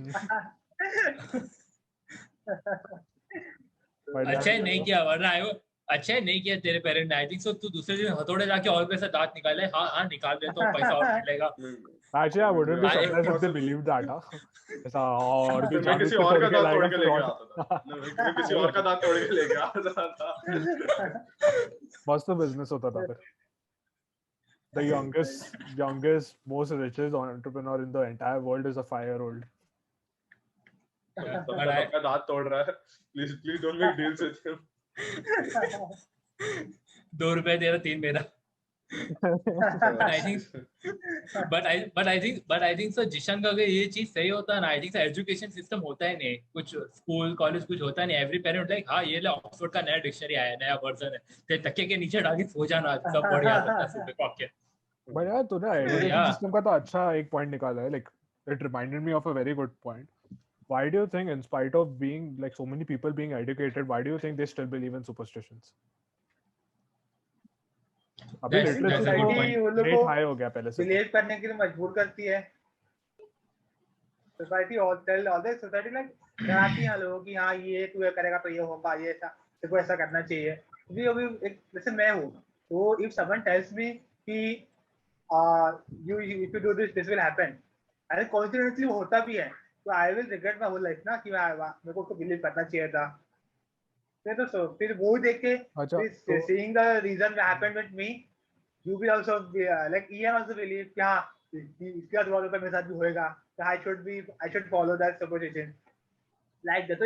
अच्छा नहीं किया, वरना अच्छा नहीं किया तेरे पेरेंट ने. आई थिंक सो तू दूसरे दिन हथौड़े जाके और पैसा दांत निकाले. हाँ निकाल दे तो पैसा और मिलेगा. Actually, I wouldn't be surprised if they believed that. ऐसा और भी मैं किसी और का दांत तोड़ के लेके आता था. मैं किसी और का दांत तोड़ के लेके आता था. मस्त बिजनेस होता था फिर. The youngest, most richest entrepreneur in the entire world is a 5-year-old. सबका दांत तोड़ रहा है. Please don't make deals with him. $2 तेरा 3 मेरा. but I think so जिशन का अगर ये चीज सही होता है ना, आई थिंक एजुकेशन सिस्टम होता है नहीं, कुछ स्कूल कॉलेज कुछ होता नहीं. एवरी पेरेंट लाइक हाँ ये ले ऑक्सफोर्ड का नया डिक्शनरी आया है, नया वर्जन है, तेरे तकिए के नीचे डाल के सो जाना, सब बढ़िया होता है ओके. बट यार तूने एजुकेशन सिस्टम का तो अच्छा एक पॉइंट निकाला है. Like it reminded me of a very good point. Why do you think, in spite of being like so many people being educated, why do you think they still believe in superstitions? अभी literacy rate high हो गया पहले से. Believe करने के लिए मजबूर करती है सोसाइटी. ऑल सोसाइटी लाइक डराती है लोगों की हाँ ये तू ये करेगा तो ये होगा, ये ऐसा तेरे को ऐसा करना चाहिए. क्योंकि अभी एक जैसे मैं हूँ तो इफ समवन टेल्स मी कि you if you do this will happen, अरे कॉन्फिडेंटली होता भी है तो I will regret my whole life ना कि मेरे को उसको बिलीव करना चाहिए था. फिर वो देख के seeing the reason that happened with me, you will also be, like Ian also believe कि हाँ इसके बाद हुआ तो मेरे साथ भी होएगा, I should follow that supposition like that.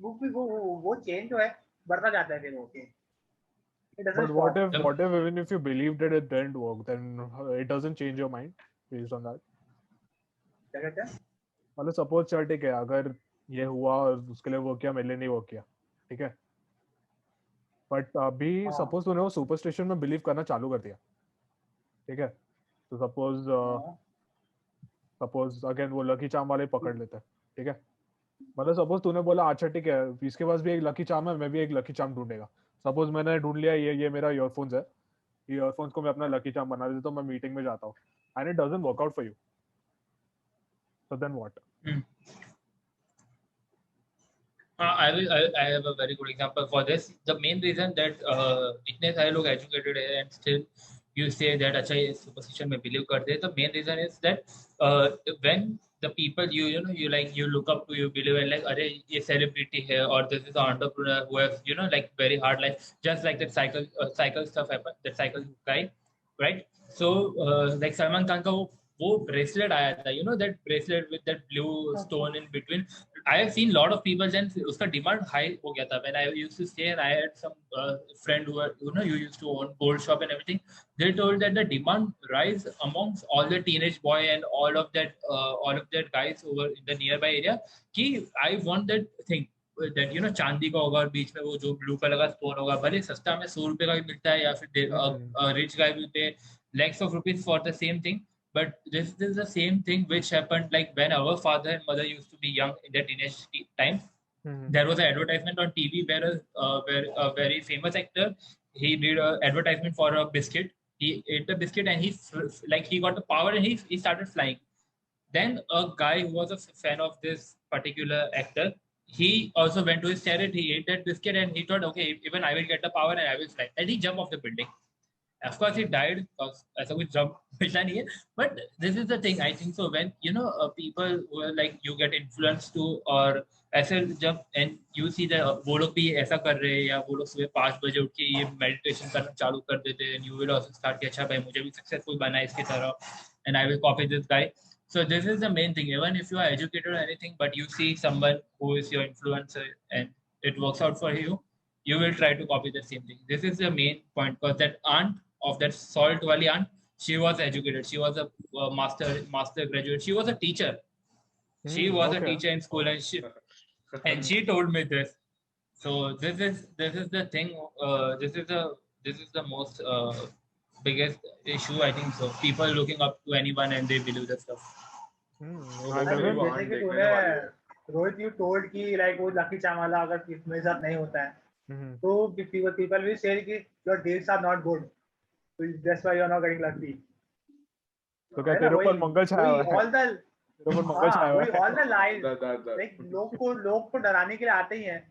तो वो चेंज जो है बढ़ता जाता है फिर वो के. But what if even if you believed it didn't work, then it doesn't change your mind based on that? क्या कहते हैं? मतलब सपोज चल ठीक है, अगर ये हुआ और उसके लिए वो किया, मेरे लिए नहीं वो किया, ठीक है, बट अभी सपोज तूने वो सुपरस्टिशन में बिलीव करना चालू कर दिया, ठीक है, तो सपोज अगेन वो लकी चार्म वाले पकड़ लेते हैं, ठीक है, मतलब सपोज तूने बोला अच्छा ठीक है इसके पास भी एक लकी चार्म है, मैं भी एक लकी चार्म ढूंढेगा. सपोज मैंने ढूंढ लिया ये मेरा ईयरफोन्स है, ईयरफोन्स को मैं अपना लकी चार्म बना देता हूँ, मैं मीटिंग में जाता हूँ and it doesn't work out for you, so then what? I have a very good example for this. The main reason that इतने सारे लोग educated हैं and still you say that अच्छा ये superstition में believe करते हैं, the main reason is that when the people you look up to, you believe in, like, अरे ये celebrity है, or this is an entrepreneur who has like very hard life, just like that cycle stuff happened, that cycle guy, right? So like Salman Khan का वो bracelet आया था, that bracelet with that blue stone in between. I have seen lot of people, then उसका demand high हो गया था. When I used to stay, and I had some friend who were, you used to own gold shop and everything. They told that the demand rise amongst all the teenage boy and all of that guys over in the nearby area. कि I want that thing, that चांदी का होगा और बीच में वो जो blue colour का stone होगा, भले सस्ता में 100 रुपए का भी मिलता है, या फिर rich guy will pay lakhs of rupees for the same thing. But this is the same thing which happened like when our father and mother used to be young in their teenage time. There was an advertisement on TV where a very famous actor, he did an advertisement for a biscuit. He ate the biscuit and he got the power and he started flying. Then a guy who was a fan of this particular actor, he also went to his chariot, he ate that biscuit and he thought, okay, even I will get the power and I will fly. And he jumped off the building. Of course, he died because ऐसा कुछ जब मिलना नहीं है. But this is the thing, I think so. When people were like you get influenced to, और ऐसे जब and you see that वो लोग भी ऐसा कर रहे हैं, या वो लोग सुबह 5 बजे उठ के ये मेडिटेशन करना चालू कर देते हैं, and you will also start कि अच्छा भाई मुझे भी सक्सेसफुल बनना है इसकी तरह, and I will copy this guy. So this is the main thing. Even if you are educated or anything, but you see someone who is your influencer and it works out for you, you will try to copy the same thing. This is the main point, because that aunt of that salt wali aunt, she was educated. She was a master graduate. She was a teacher. She was a teacher in school, and she told me this. So this is the thing. This is the most biggest issue, I think so. People looking up to anyone and they believe that stuff. जैसे कि तूने Rohit you told कि like वो lucky Chawla अगर मेरे साथ नहीं होता है तो people will say कि your deals are not good, so that's why you are not getting lucky. तो क्या तेरे ऊपर मंगल छाया हुआ है? all the lies like लोग को डराने के लिए आते ही हैं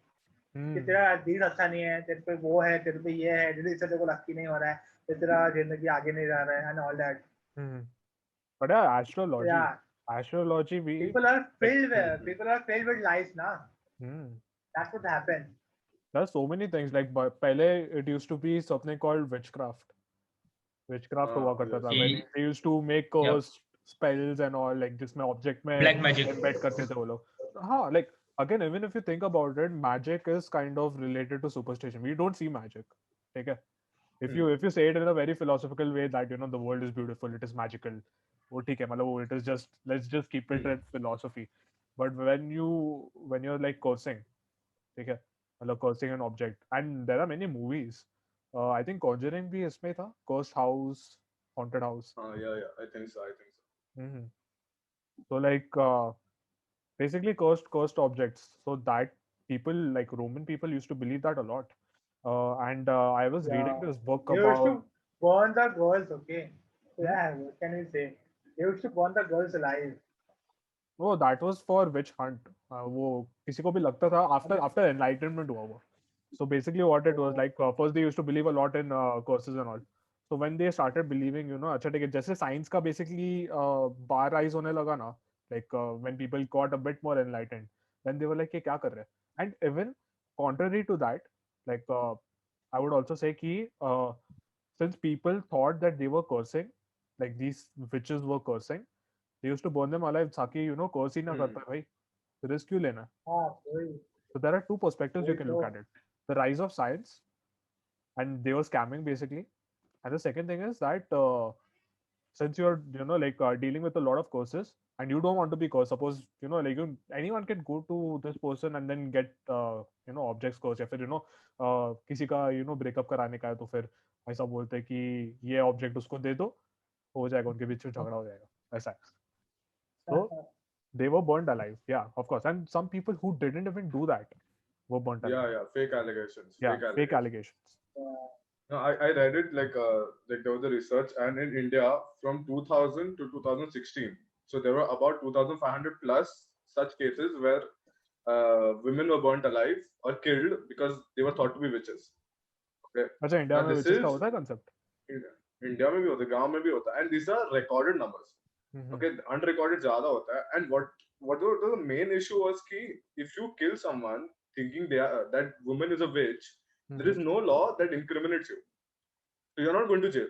कि तेरा डील अच्छा नहीं है, तेरे पे वो है, तेरे पे ये है, इससे तेरे को लकी नहीं हो रहा है, तेरा जिंदगी आगे नहीं जा रहा है, and all that. But astrology people are filled with lies now. That's what happened. There are so many things, like pehle it used to be something called witchcraft हुआ करता था, when they used to make spells and all, like जिसमें object में black magic embed करते थे वो लोग. हाँ, like again, even if you think about it, magic is kind of related to superstition. We don't see magic, okay? If you say it in a very philosophical way that the world is beautiful, it is magical, वो ठीक है, मतलब it is just, let's just keep it at philosophy. But when you're like cursing, ठीक है, मतलब cursing an object, and there are many movies. I think Conjuring भी इसमें था, Cursed House, Haunted House. Yeah, I think so. So like basically cursed objects. So that people, like Roman people, used to believe that a lot. And I was reading this book They about. used to burn the girls, okay? Yeah, what can we say? They used to burn the girls alive. Oh, that was for witch hunt. वो किसी को भी लगता था after enlightenment हुआ वो. So basically what it was like, first they used to believe a lot in curses and all. So when they started believing, अच्छा ठीक है, जैसे science का basically bar rise होने लगा ना, like when people got a bit more enlightened, then they were like, ये क्या कर रहे हैं? And even contrary to that, like I would also say कि since people thought that they were cursing, like these witches were cursing, they used to burn them alive ताकि curse ही ना करता है भाई, risk क्यों लेना? So there are two perspectives you can look at it. The rise of science, and they were scamming basically. And the second thing is that since you're dealing with a lot of curses and you don't want to be cursed, suppose anyone can go to this person and then get objects cursed, या फिर किसी का breakup कराने का है तो फिर ऐसा बोलते हैं कि ये object उसको दे दो, हो जाएगा, उनके बीच में झगड़ा हो जाएगा, ऐसा है. So they were burned alive, yeah, of course. And some people who didn't even do that were burnt alive. Yeah, fake allegations. Fake allegations. No, I read it like there was a research, and in India from 2000 to 2016, so there were about 2,500 plus such cases where women were burnt alive or killed because they were thought to be witches. Okay. अच्छा, India में witches का होता है concept? India में भी होता है, गांव में भी होता है, and these are recorded numbers. Okay, unrecorded ज़्यादा होता है. And what the main issue was कि if you kill someone thinking that woman is a witch, there is no law that incriminates you. So you're not going to jail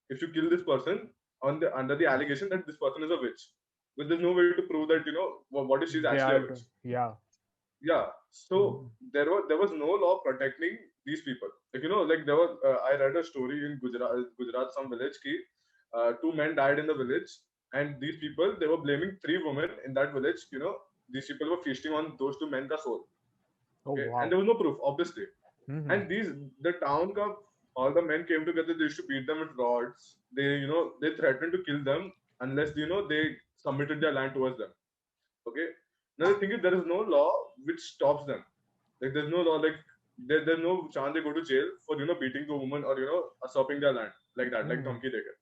if you kill this person under the allegation that this person is a witch. But there's no way to prove that what if she's They actually a are, witch. yeah. Yeah. So there was no law protecting these people. Like there was I read a story in Gujarat, some village ki two men died in the village, and these people they were blaming three women in that village. These people were feasting on those two men ka soul. Oh Okay, wow. and there was no proof, obviously. And the town ka all the men came together. They used to beat them with rods. They threatened to kill them unless they submitted their land towards them. Okay. Now the thing is, there is no law which stops them. Like there's no law like there's no chance they go to jail for beating the woman or usurping their land like that, like Donkey Deke.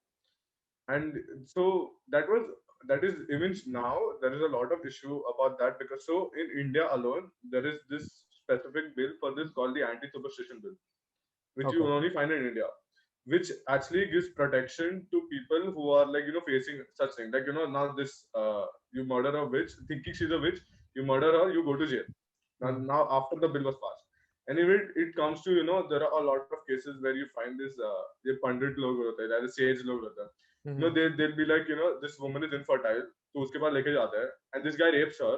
And so that is even now there is a lot of issue about that, because so in India alone there is this specific bill for this called the anti-superstition bill, which you Okay. only find in India, which actually gives protection to people who are like facing such thing. Like now this you murder a witch, thinking she's a witch, you murder her, you go to jail. Now after the bill was passed. And even it comes to there are a lot of cases where you find this ये पंडित लोग होते हैं, the sage लोग होते हैं. They'll be like this woman is infertile, तो उसके बाद लेके जाता है, and this guy rapes her,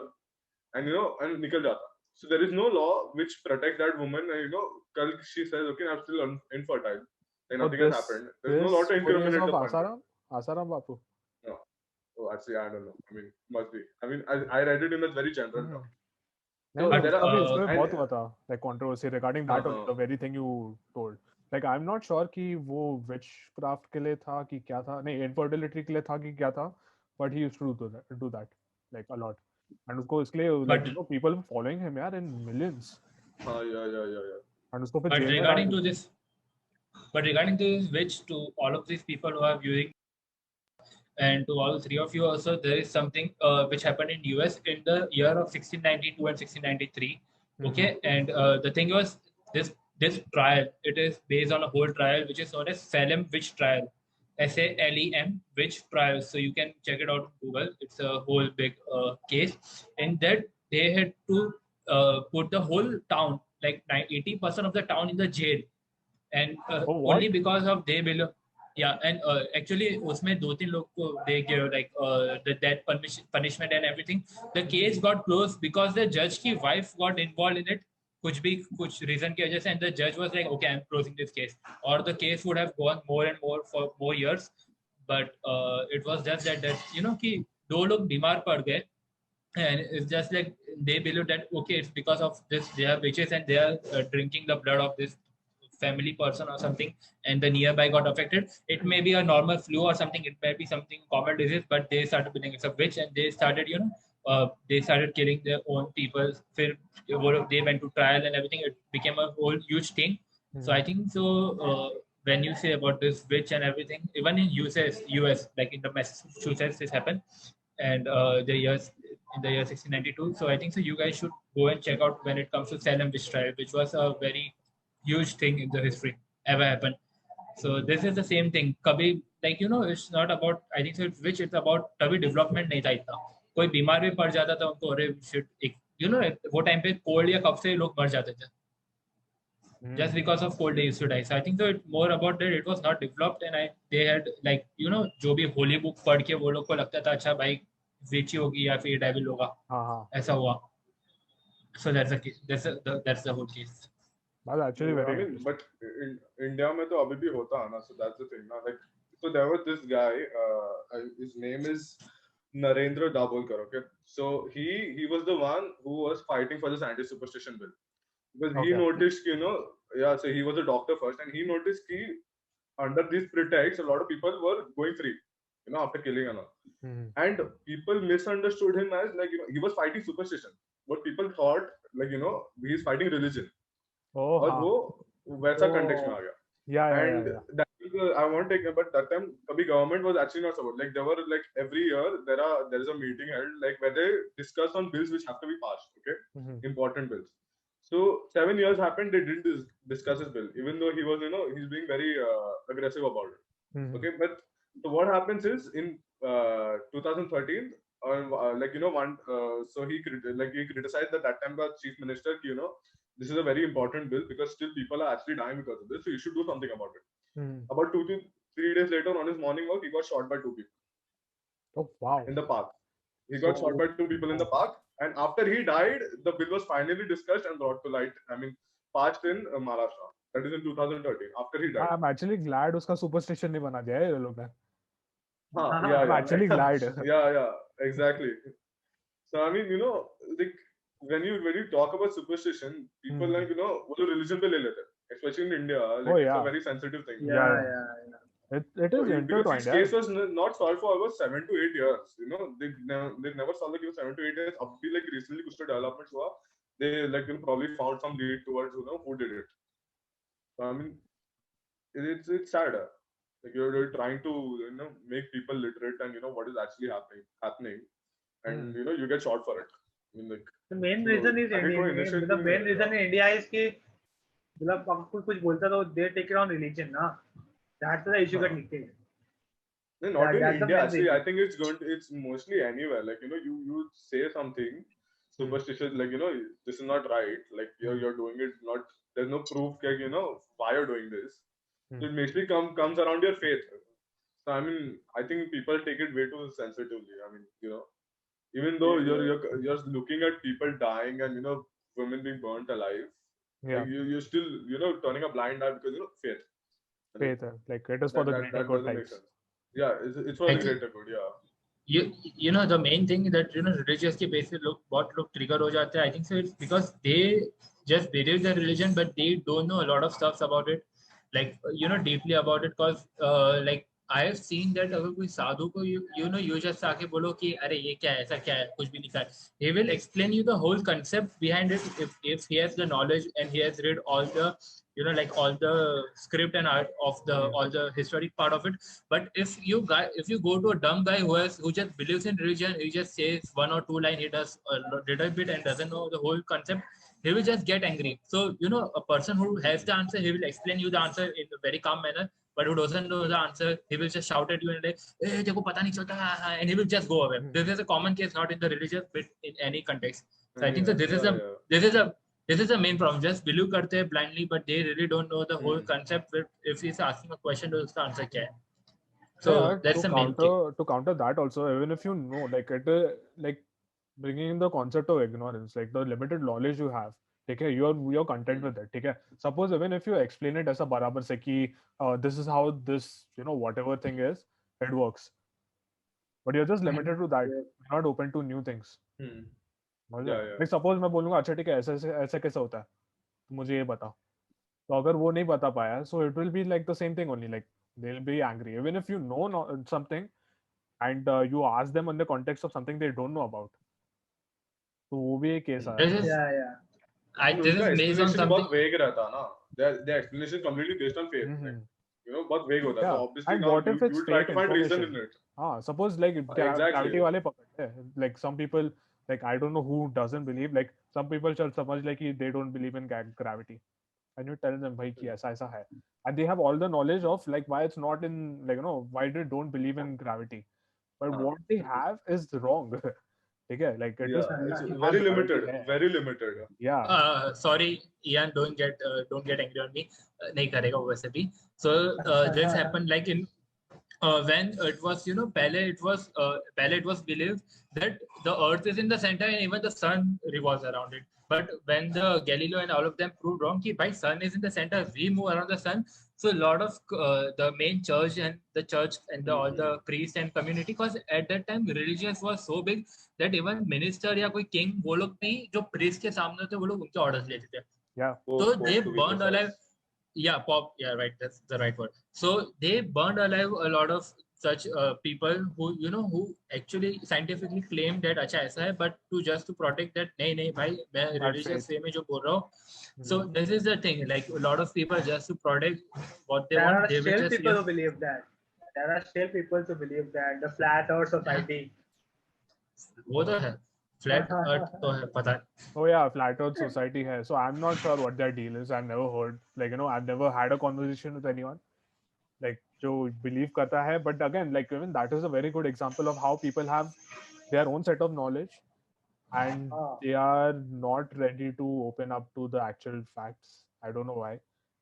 and and निकल जाता. So there is no law which protects that woman. कल she says, okay, I'm still infertile. Like So nothing has this happened. There's no law to story is incriminate of the pandit. Asaram Bapu. No. Oh, actually, I don't know. I mean, must be. I mean, I read it in a very general term. नहीं, But, उसका भी and- बहुत हुआ था like controversy regarding that only, the very thing you told. Like I'm not sure कि वो witchcraft के लिए था कि क्या था, नहीं infertility के लिए था कि क्या था, but he used to do that like a lot. And उसको इसलिए like But- people were following him यार in millions. Yeah. And उसको फिर But jail में regarding डाल to this, which to all of these people who are viewing, and to all three of you also, there is something which happened in US in the year of 1692 and 1693. Okay, and the thing was this trial. It is based on a whole trial which is known as Salem witch trial, SALEM witch trial. So you can check it out on Google. It's a whole big case. In that they had to put the whole town, like 80% of the town, in the jail, and Oh, what? only because of they belong. Yeah, and actually उसमें दो तीन लोग को they gave like the death punishment and everything. The case got closed because the judge की wife got involved in it. कुछ reason की वजह से, and the judge was like, okay, I'm closing this case. Or the case would have gone more and more for more years, but it was just that कि दो लोग बीमार पड़ गए. And it's just like they believe that okay, it's because of this they are witches and they are drinking the blood of this family person or something, and the nearby got affected. It may be a normal flu or something, it may be something common disease, but they started believing it's a witch, and they started they started killing their own people. They went to trial and everything. It became a whole huge thing. So I think so when you say about this witch and everything, even in US, like in the Massachusetts, this happened, and in the year 1692. So I think so you guys should go and check out when it comes to Salem witch trial, which was a very huge thing in the history ever happened. So this is the same thing. कभी like it's not about, I think so which it's about कभी development नहीं था इतना. कोई बीमार भी पड़ जाता था उनको, अरे shit, वो टाइम पे कोल्ड या कफ से लोग मर जाते थे. Just because of cold they used to die. So I think so it's more about that it was not developed, and they had like जो भी होली बुक पढ़ के वो लोग को लगता था अच्छा भाई वेची होगी या फिर डेविल होगा. ऐसा हुआ. So that's the whole case. That's actually very I mean, interesting. but in India में तो अभी भी होता है ना, so that's the thing ना. Like, so there was this guy, his name is Narendra Dabholkar. Okay, so he was the one who was fighting for this anti-superstition bill, because he Okay. noticed, so he was a doctor first, and he noticed कि under this pretext, a lot of people were going free, after killing and all. And people misunderstood him as like, he was fighting superstition. But people thought like, he's fighting religion. Oh, और वो वैसा context में आ गया. yeah. And that is, I won't take it, but that time the government was actually not supported. Like there were like every year there is a meeting held like where they discuss on bills which have to be passed. Okay, important bills. So 7 years happened, they didn't discuss his bill, even though he was he's being very aggressive about it. Okay, but So what happens is in 2013, so he criticized that time the chief minister, this is a very important bill because still people are actually dying because of this, so you should do something about it. Hmm. About 2 to 3 days later, on his morning walk, he got shot by 2 people Oh wow. in the park. He got shot by 2 people in the park, and after he died, the bill was finally discussed and brought to light. I mean, passed in Maharashtra. That is in 2013. After he died. I'm actually glad उसका superstition नहीं बना दिया है ये लोग ने. Yeah, I'm yeah. actually glad. Yeah, exactly. So I mean, like when you talk about superstition, people Hmm. like वो तो religion पे ले लेते हैं. Especially in India, like Oh, it's a yeah. very sensitive thing. Yeah. It So is because intertwined. his Yeah. case was not solved for about 7 to 8 years. They never solved the case 7 to 8 years. Abhi like recently कुछ तो developments हुआ. They probably found some lead towards who did it. So I mean, it's sad. Like you're trying to make people literate and what is actually happening, and you get shot for it. I mean, like The main so reason is I think India. initially, The main reason in India is कि मतलब आपको कुछ बोलता तो they take it on religion ना. That's the issue that निकले. no, not in That's the India. main Actually, I reason. think it's mostly anywhere. Like you say something superstitious, like this is not right. Like you're doing it not. There's no proof that why you're doing this. So it basically comes around your faith. So I mean, I think people take it way too sensitively. I mean, even though you're looking at people dying and women being burnt alive, Yeah. like you're still turning a blind eye because faith. And Faith. Like it is for the greater that good doesn't make types. sense. Yeah, it's for I the think- greater good. Yeah. you know the main thing that religious के base पे बहुत लोग trigger हो जाते हैं. I think so it's because they just believe their religion but they don't know a lot of stuff about it, like deeply about it, because like I have seen that अगर कोई साधु को you just आके बोलो कि अरे ये क्या है, ऐसा क्या है, कुछ भी लिखा है, he will explain you the whole concept behind it if he has the knowledge and he has read all the like all the script and art of the all the historic part of it. But if you go to a dumb guy who just believes in religion, he just says one or two line, he does a little bit and doesn't know the whole concept, he will just get angry. So a person who has the answer, he will explain you the answer in a very calm manner. But who doesn't know the answer, he will just shout at you and like, "Hey, देखो पता नहीं चलता," and he will just go away. This is a common case, not in the religious, but in any context. So I think that this is the main problem. Just believe करते हैं blindly, but they really don't know the whole concept. If he's asking a question, तो उसका answer क्या है? So Yeah, that's the main thing. to counter that also, even if you know, like it like bringing in the concept of ignorance, like the limited knowledge you have. ठीक है, you're content with it. ठीक है, suppose even if you explain it ऐसा बराबर से कि this is how this whatever thing is, it works, but you're just limited to that. You're not open to new things. Yeah. Like suppose मैं बोलूँगा अच्छा ठीक है ऐसे ऐसे कैसे होता है, तो मुझे ये बताओ. तो अगर वो नहीं बता पाया, so it will be like the same thing only. Like they'll be angry even if you know something and you ask them on the context of something they don't know about. तो वो भी एक case This है. is उनका this is based on explanation something. बहुत vague रहता है ना. Their explanation is completely based on faith. Mhm. बहुत vague होता है. Yeah. So obviously And now what if it's you try fake to find reason information? in it. Suppose like Exactly. gravity वाले पकड़ते हैं. Like some people, like I don't know who doesn't believe. Like some people चल समझ like कि they don't believe in gravity, and you tell them भाई कि ऐसा ऐसा है, and they have all the knowledge of like why it's not in like why they don't believe in gravity, but what they have is wrong. ठीक है, like it is It's कि very हाँ, limited. gravity है. Very limited. Yeah. Sorry, Ian, don't get angry on me. नहीं करेगा वो वैसे भी. So this happened like in when it was पहले it was believed that the earth is in the center and even the sun revolves around it. But when the Galileo and all of them proved wrong, कि भाई sun is in the center, we move around the sun. So a lot of the main church and all the priests and community, because at that time religious was so big that even minister या कोई king वो लोग भी जो priest के सामने थे वो लोग उनके orders लेते थे. Yeah. So Pope they to be burned precise. alive. Yeah, pop. Yeah, right. That's the right word. So they burned alive a lot of such people who actually scientifically claim that अच्छा ऐसा है, but to protect that नहीं भाई मैं religious way में जो बोल रहा हूँ. So this is the thing. Like a lot of people just to protect what they There want, are they will still just people who believe that. There are still people who believe that the flat Earth society. वो तो है. Flat Earth तो है पता है. Oh yeah, Flat Earth Society hai. So I'm not sure what their deal is. I've never heard, like I've never had a conversation with anyone. like जो believe करता है, but again like even that is a very good example of how people have their own set of knowledge and हाँ they are not ready to open up to the actual facts. I don't know why.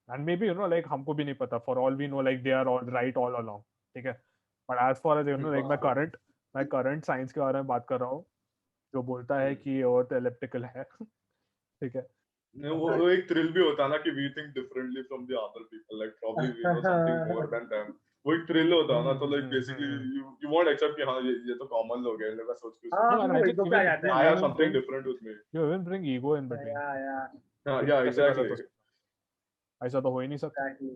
And maybe like हमको भी नहीं पता. For all we know, like they are all right all along. ठीक है. But as far as like my current science के बारे में बात कर रहा हूँ, जो बोलता है कि Earth elliptical है. ठीक है. वो एक थ्रिल भी होता है ना कि we think differently from the other people, like probably we know something more than them. वो एक थ्रिल होता है ना, तो like basically you won't accept कि हाँ ये तो common लोग हैं, लगा सोच के हाँ No, and वो I एक think दो पे आ जाता even I है have something different with me. you even bring ego in between. या Yeah, कैसे गलत exactly. हो सकता? ऐसा तो हो ही नहीं सकता. exactly.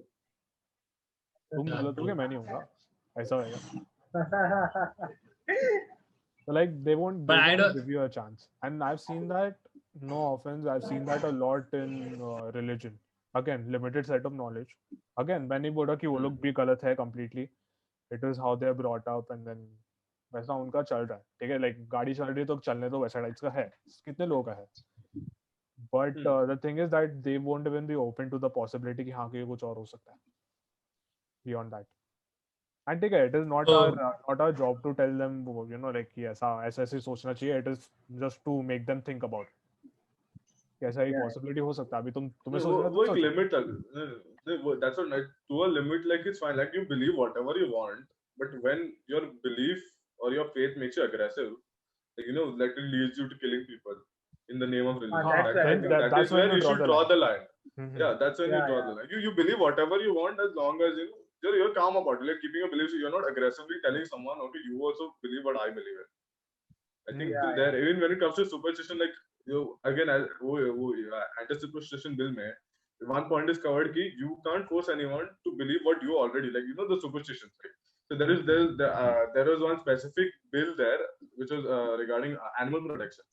तुम Yeah, गलत हो true. गए, मैं नहीं होगा. ऐसा होगा. So like they won't But I don't. give you a chance. And I've seen that, no offense, I've seen that a lot in religion. Again, limited set of knowledge. Again, मैंने बोला कि वो लोग भी गलत है completely. It is how they are brought up and then वैसा उनका चल रहा है. ठीक है, like गाड़ी चल रही है तो चलने दो, वैसा टाइप्स का है. कितने लोगों का है. But the thing is that they won't even be open to the possibility कि हाँ कि कुछ और हो सकता है. Beyond that. And ठीक है, it is not our job to tell them like कि ऐसा ऐसे सोचना चाहिए. It is just to make them think about it. कैसा ही possibility हो सकता है. अभी तुम्हें सोचना वो एक limit तक, that's all right. To a limit, like it's fine, like you believe whatever you want, but when your belief or your faith makes you aggressive, like like it leads you to killing people in the name of religion. that's I right. think that That's is when where you you draw should the draw line. the line. Yeah, that's when you Yeah, draw yeah. the line. You believe whatever you want as long as you're calm about it. Like keeping your beliefs, you're not aggressively telling someone, okay, you also believe what I believe in. I think Yeah, there, even when it comes to superstition, like again, as anti-superstition bill mein, one point is covered ki you can't force anyone to believe what you already like. The superstitions, right? So there was one specific bill there which was regarding animal protection,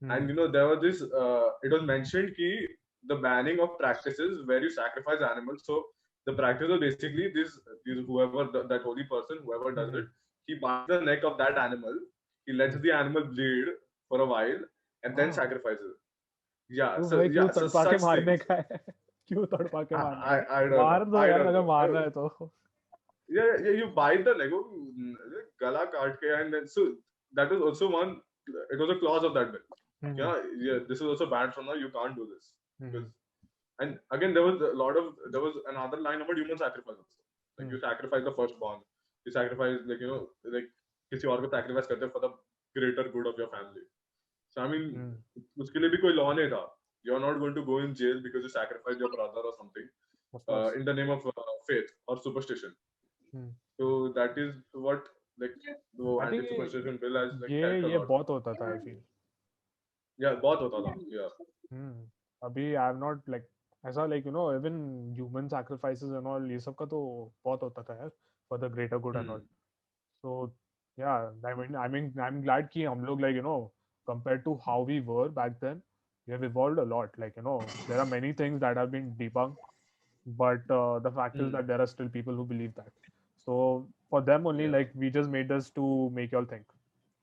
and there was this. It was mentioned ki the banning of practices where you sacrifice animals. So the practice was basically this whoever that holy person, whoever does it, he binds the neck of that animal. He lets the animal bleed for a while and then sacrifices. Yeah, क्यों so भाई, क्यों yeah, so तड़पा के such मारने things. का है? क्यों तड़पा के मारना है? I don't मार know. दो I यार, don't अगर know. मारना है तो. Yeah, you bite the leg, gala kaat ke, and then so that was also one. It was a clause of that bill. Yeah, this is also banned from now. You can't do this. Because, and again, there was another line about human sacrifice also. Like you sacrifice the firstborn. You sacrifice like किसी और को sacrifice करते for the greater good of your family. So I mean, उसके लिए भी कोई law नहीं था. You're not going to go in jail because you sacrificed your brother or something in the name of faith or superstition. So that is what like the I think anti-superstition bill has like ये helped a lot. बहुत होता था, I feel. Yeah, बहुत होता था. Yeah. अभी I have not like ऐसा like even human sacrifices and all ये सब का तो बहुत होता था यार, for the greater good and all. So yeah, I mean I'm glad कि हम लोग like compared to how we were back then, we have evolved a lot. Like there are many things that have been debunked, but the fact is that there are still people who believe that. So for them only, like we just made this to make y'all think.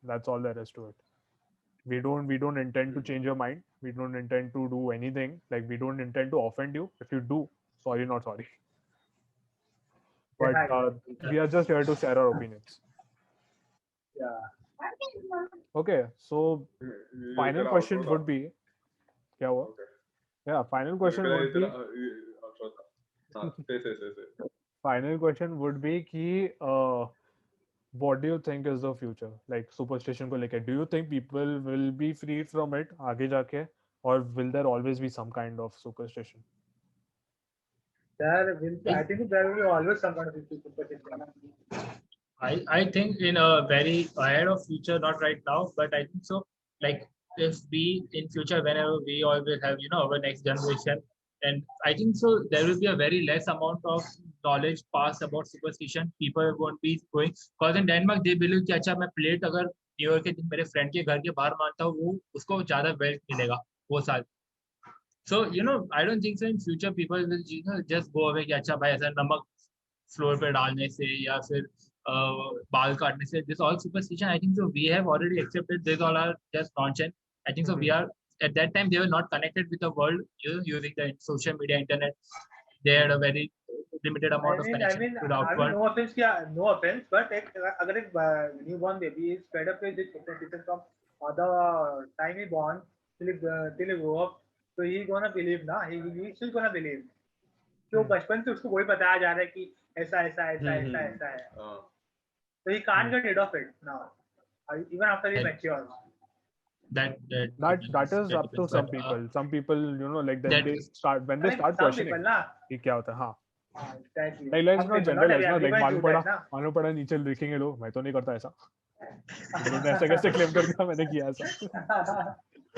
That's all there is to it. We don't intend to change your mind. We don't intend to do anything. Like we don't intend to offend you. If you do, sorry, not sorry. But we are just here to share our opinions. Yeah. Okay, so final question would be, क्या हुआ? Yeah, final question would be. Final question would be कि what do you think is the future? Like superstition को लेके, do you think people will be freed from it आगे जाके, or will there always be some kind of superstition? I think there will be always some kind of superstition. I think in a very ahead of future, not right now, but I think so. Like if we in future, whenever we all will have our next generation, and I think so there will be a very less amount of knowledge passed about superstition. People won't be going because in Denmark they believe कि अच्छा मैं plate अगर New Year के दिन मेरे friend के घर के बाहर मारता हूँ वो उसको ज़्यादा wealth मिलेगा वो साल. So I don't think so in future people will just go away कि अच्छा भाई ऐसा नमक फ्लोर पे डालने से या फिर बाल काटने से. This all superstition, I think so we have already accepted. This all are just nonsense. I think so we are at that time they were not connected with the world using the social media internet. They had a very limited amount of connection to the I mean, outward. no offense, but अगर एक newborn baby is fed up with this expectation from the time he born till he grow up, so he gonna believe ना, he still gonna believe. तो बचपन से उसको वही बताया जा रहा है कि ऐसा ऐसा ऐसा ऐसा ऐसा है. So he can't get rid of it now, even after he That- matures. That is up to some people. Some people, you know, like then that- they start when they I mean, start some questioning people ना, कि क्या होता है. हाँ. exactly. Like let's Some not people, generalize, no? Like everyone do that ना. मालूम पड़ा नीचे लिखेंगे लोग, मैं तो नहीं करता ऐसा. तुमने ऐसे कैसे क्लेम कर दिया मैंने किया ऐसा.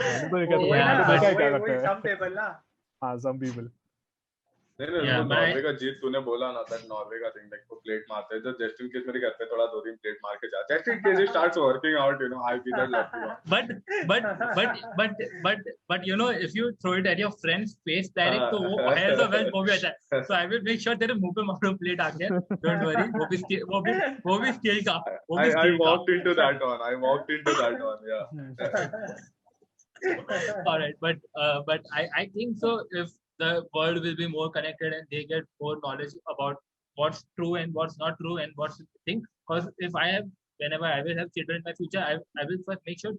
मैंने तो नहीं किया. वही मैंने ना, तो देखा है क्या वही करते हैं. some people ना. हाँ, some people. नहीं Yeah, वो but I- नॉर्वे का जीत तूने बोला ना, दैट नॉर्वे का थिंग, लाइक वो प्लेट मारते हैं, जो जस्ट इन केस मेरे घर पे थोड़ा 2 दिन प्लेट मार के जाते हैं, just in case it starts working out, you know, I be that lucky one. but you know, if you throw it at your friend's face direct, तो वो है तो वेल वो भी अच्छा है. So I will make sure तेरे मुंह पे मारो प्लेट आके. Don't worry, वो भी स्केल का. I walked into that one, yeah. All right, but I think so. If the world will be more connected and they get more knowledge about what's true and what's not true and what's the thing, because whenever I will have children in my future, I will first make sure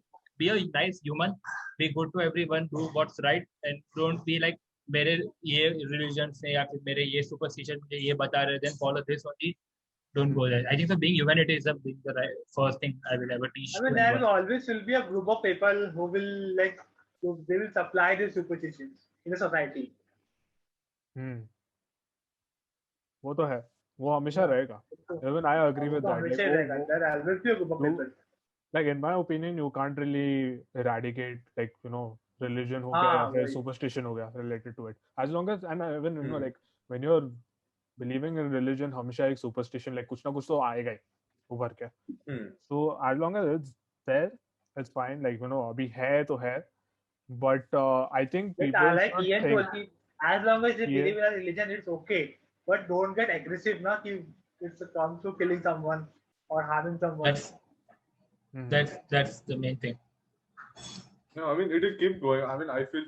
be a nice human, be good to everyone, do what's right, and don't be like मेरे ये religion से या फिर मेरे ये superstition मुझे ये बता रहे, then follow this only. Don't go there. I think so. Being humanity is the first thing I will ever teach. I mean, there will always be a group of people who will they will supply these superstitions in the society. वो तो है, वो हमेशा रहेगा. Even I agree with that. हमेशा रहेगा. There always be a group of people. Like in my opinion, you can't really eradicate, like, you know, religion हो गया या फिर superstition हो गया related to it. As long as, and even you know, like when you're believing in religion, हमेशा एक superstition like कुछ ना कुछ तो आएगा ही उभर के. So as long as it's there, it's fine. Like, you know, अभी है तो है. But I think But people like should Ian think. told you, as long as they believe in a religion, it's okay. But don't get aggressive, na, कि it's comes to killing someone or harming someone. That's the main thing. No, I mean it will keep going. I mean I feel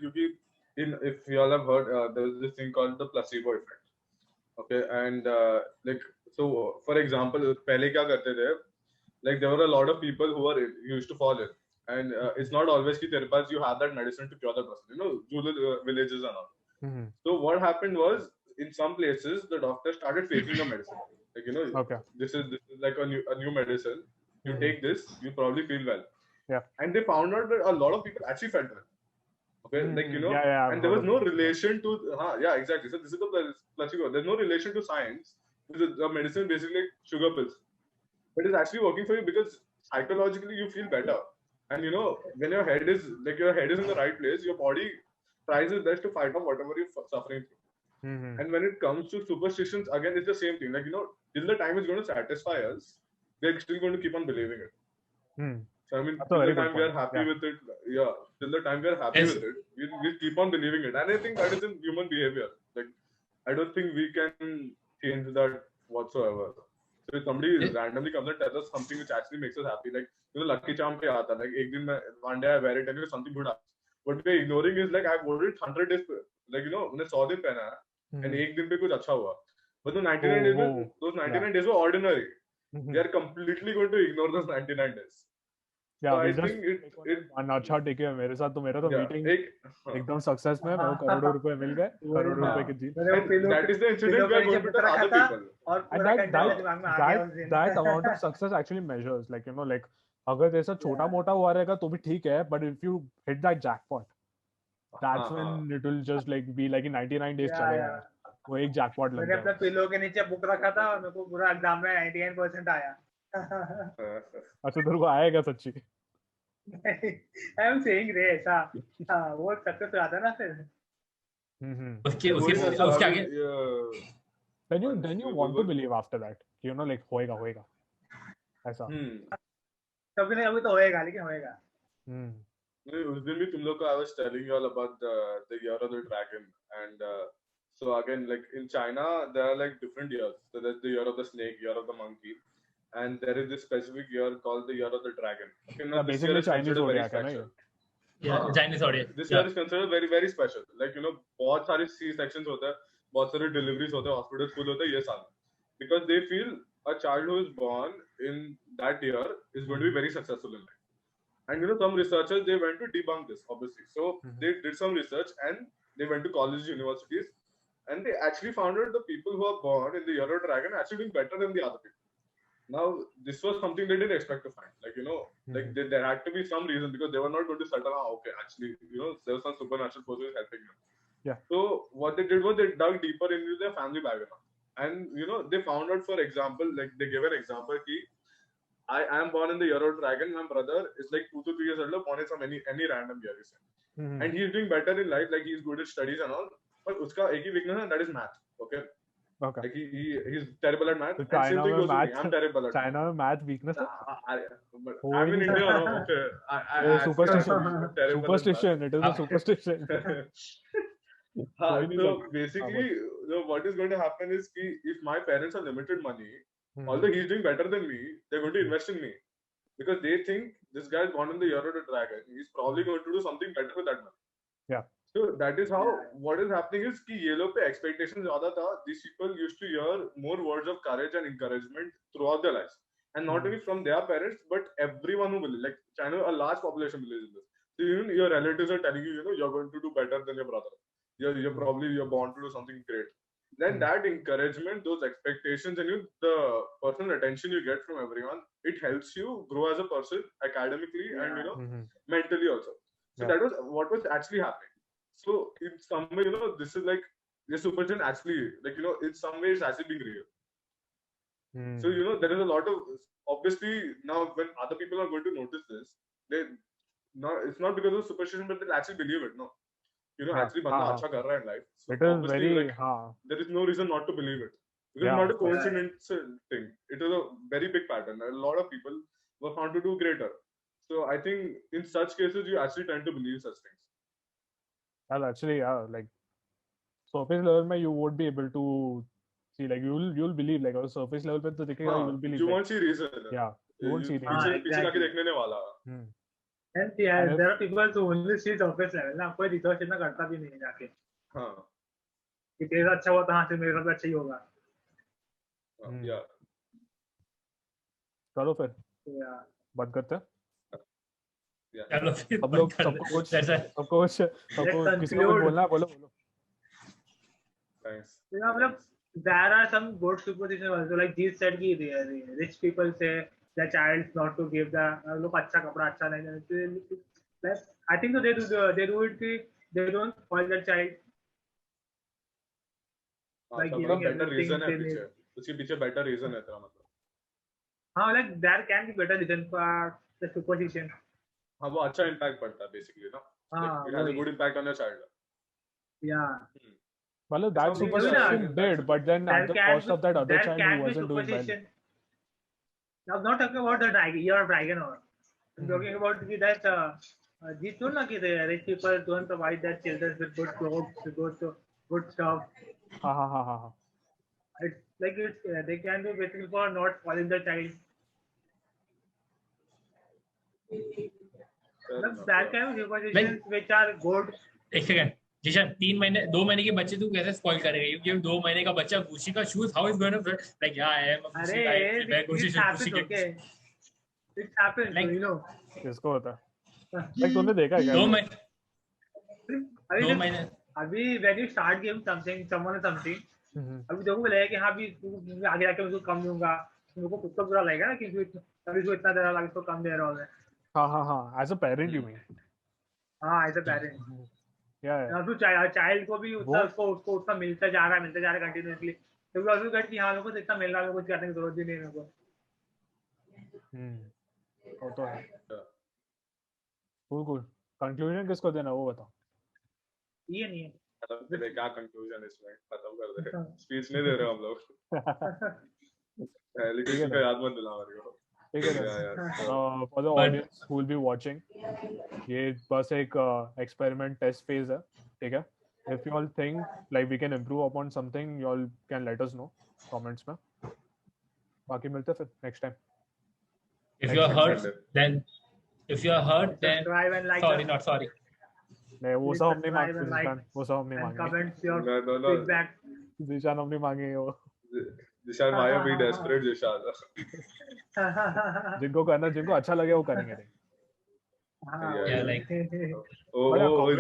if you all have heard, there's this thing called the placebo effect. Okay, and like so for example, पहले क्या करते थे? Like there were a lot of people who were used to fall ill, and it's not always कि तेरे पास you have that medicine to cure the person. You know, rural villages and all. So what happened was, in some places the doctors started faking the medicine. Like, you know, Okay. this is like a new medicine. You take this, you probably feel well. Yeah. And they found out that a lot of people actually felt well. Okay, like, you know, Yeah, and there was no relation to, yeah, exactly. So this is the placebo. There's no relation to science. The medicine basically like sugar pills, but it's actually working for you because psychologically you feel better. And you know, when your head is in the right place, your body tries its best to fight off whatever you're suffering through. And when it comes to superstitions, again, it's the same thing. Like, you know, till the time it's going to satisfy us, we're still going to keep on believing it. So I mean, That's a till very the good time we are point. happy Yeah. with it, till the time we are happy with it, we'll keep on believing it. And I think that is in human behavior. Like, I don't think we can change that whatsoever. So if somebody randomly comes and tells us something which actually makes us happy, like, you know, Lucky Charm pe aata, like, one day I wear it and something good happens. What we're ignoring is, like, I've worn it 100 days, like, you know, मैंने 100 दिन पहना है, and एक दिन पे कुछ अच्छा हुआ. But the 99 days, those 99 days were ordinary. We are completely going to ignore those 99 days. Yeah, So we I just think it अच्छा ठीक है मेरे साथ तो मेरा तो मीटिंग एकदम सक्सेस में मेरे को करोड़ों रुपए मिल गए करोड़ों रुपए की जीत. that is the incident we are going to tell other people. और And that amount of success actually measures, like, you know, like अगर जैसा छोटा मोटा हुआ रहेगा तो भी ठीक है, but if you hit that jackpot, that's when it will just like be like in 99 days चलेगा. वो एक jackpot लग मैंने अपने गया. पिलो के नीचे बुक रखा था और मेरे को पूरा एग्जाम में 99% आया. अच्छा तेरे को आएगा सच्ची? I am saying रे ऐसा वो सक्सेस हो जाता है ना फिर. उसके आगे Then you want to believe after that, you know, like होएगा ऐसा. कभी नहीं, अभी तो होएगा लेकिन होएगा. उस दिन भी तुम लोग को I was telling you all about the year of the dragon, and so again, like in China there are like different years. So there's the year of the snake, year of the monkey, and there is this specific year called the year of the dragon. Okay, now this year is Chinese considered very zodiac है ना ये? special. Chinese audience. This year is considered very, very special. Like, you know, बहुत सारे C sections होते हैं. बहुत सारे deliveries होते हैं, hospitals full होते हैं ये साल, because they feel a child who is born in that year is going to be very successful in life. And you know, some researchers, they went to debunk this, obviously. So they did some research and they went to colleges, universities, and they actually found out the people who are born in the year of dragon are actually doing better than the other people. Now, this was something they didn't expect to find. Like, you know, like there had to be some reason, because they were not going to settle, okay, actually, you know, there was some supernatural forces helping them. Yeah. So what they did was they dug deeper into their family background. And, you know, they found out, for example, like they gave an example, I am born in the year of dragon. My brother is like 2 to 3 years older, born in some any random year, you say. And he's doing better in life, like he's good at studies and all. But uska ek hi weakness hai, that is math. Okay. Okay. Like he's terrible at math. So And same China thing में goes with me. math, I'm terrible at math. China में math weakness है? But हो I'm he in नहीं India, सकता. no? Okay. Oh, superstition. I'm terrible at math. Superstition. It is a superstition. हाँ, कोई नहीं so सकता. basically, what is going to happen is कि if my parents have limited money, Hmm. although he's doing better than me, they're going to invest in me because they think this guy is born in the year of the dragon. He's probably going to do something better with that money. Yeah. So that is how what is happening is कि ये लोग पे expectations ज़्यादा था. These people used to hear more words of courage and encouragement throughout their lives, and not only from their parents, but everyone who believes. Like China, a large population believes in this. So even your relatives are telling you, you know, you're going to do better than your brother. You're born to do something great. Then that encouragement, those expectations, and the personal attention you get from everyone, it helps you grow as a person academically and you know mentally also. So that was what was actually happening. So in some way, you know, this is like the superstition actually, like, you know, in some way it's actually being real. So you know, there is a lot of, obviously now when other people are going to notice this, it's not because of superstition, but they'll actually believe it. No, you know, actually banda अच्छा कर रहा है in life. So It is obviously, very like, there is no reason not to believe it. Because Yeah. it's not a coincidence thing. It is a very big pattern. A lot of people were found to do greater. So I think in such cases you actually tend to believe such things. well, actually, like surface level में you won't be able to see, like you'll believe, like on surface level पे तो दिखेगा, हाँ, you'll believe. you like, won't see reason. yeah, you won't see पीछे reason. पीछे जाके देखने नहीं वाला. And yeah, there are people who only see surface level ना, कोई research इतना करता भी नहीं जाके हाँ. कि तेरा अच्छा हुआ तो हाँ से मेरा भी अच्छा ही होगा. Yeah. चलो फिर Yeah. बात करते हैं. चलो फिर सब लोग बंद कर सबको दे. कुछ That's it. सबको कुछ सबको Let's किसी को कुछ conclude. बोलना है, बोलो बोलो. Thanks. Yeah, मतलब there are some good superstitions also, like these said कि rich people say their child not to give the लोग अच्छा कपड़ा अच्छा नहीं देते. Like I think so they do it कि they don't spoil their child. Like सबका giving better everything reason है they पीछे. need. उसके पीछे better reason है तेरा मतलब. हाँ, like there can be better reason for the superstition. हाँ, वो अच्छा impact पड़ता है basically ना. हाँ, It has a वही. good impact on your child. Yeah. मतलब that Something superstition that- did, but then There at the can cost be- of that other there child can who be wasn't doing well. superstition. Now, I'm not talking about the dragon, year of dragon or. I'm talking about that these two na कि the rich people don't provide their children with good clothes, with good stuff. हाँ. It's like they can do basically for not spoiling the child. But that kind of superstitions which are good. एक second जिशन 2 महीने के बच्चे तू कैसे spoil करेगा? क्योंकि 2 महीने का बच्चा गुची का shoes how is going to like या आई एम अरे it happens, okay. It happens, Like- you know. किसको होता है? Like तूने देखा है क्या? 2 महीने अभी 2 जब- महीने अभी when you start giving something, someone something, अभी देखो बोलेगा कि हाँ भी तू आगे जाके उसको कम दूंगा, मेरे को खुद को बुरा लगेगा ना कि अभी इसको इतना दे रहा है, इसको कम दे रहा हूँ. हाँ. As a parent, you mean? हाँ, एज अ पेरेंट. Yeah. तू चाइल्ड को भी उतना उसको उतना मिलता जा रहा है कंटिन्यूअसली, तो भी also कहती हाँ मेरे को इतना मिल रहा है, मेरे को कुछ करने की जरूरत भी नहीं है मेरे को. वो तो है. Cool. Conclusion किसको देना वो बताओ. ये नहीं है. मतलब तेरे क्या कंक्लूजन इसमें खत्म कर दे. स्पीच नहीं दे रहे हम लोग. पहले किसी का याद मत दिला मेरे को. ठीक है ना? For the audience who will be watching, ये बस एक experiment test phase है, ठीक है? If you all think like we can improve upon something, you all can let us know comments में. बाकी मिलते हैं फिर next time. if you are hurt then Subscribe and like sorry नहीं वो Please सब हमने subscribe and मांगा. like वो सब हमने and मांगे. comments your No. feedback. Zeeshan अपनी मांगेंगे वो, Zishan, why are we desperate, Zishan? जिनको करना, जिनको अच्छा लगे वो करेंगे नहीं. Yeah, like Oh, But yeah, oh, comment.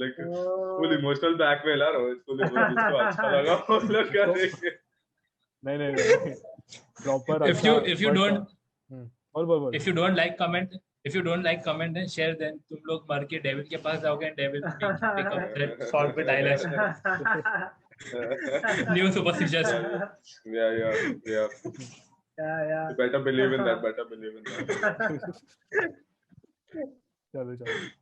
like full emotional blackmail, यार. Full emotional. जिसको अच्छा लगा वो लोग करेंगे. नहीं. Proper if you अच्छा, if you but, don't बोल. if you don't like comment, if you don't like comment and share, then तुम लोग मर के डेविड के पास जाओगे and David will pick up that sword with eyelash. New superstitious. Yeah. Yeah. You better believe in that. चलो.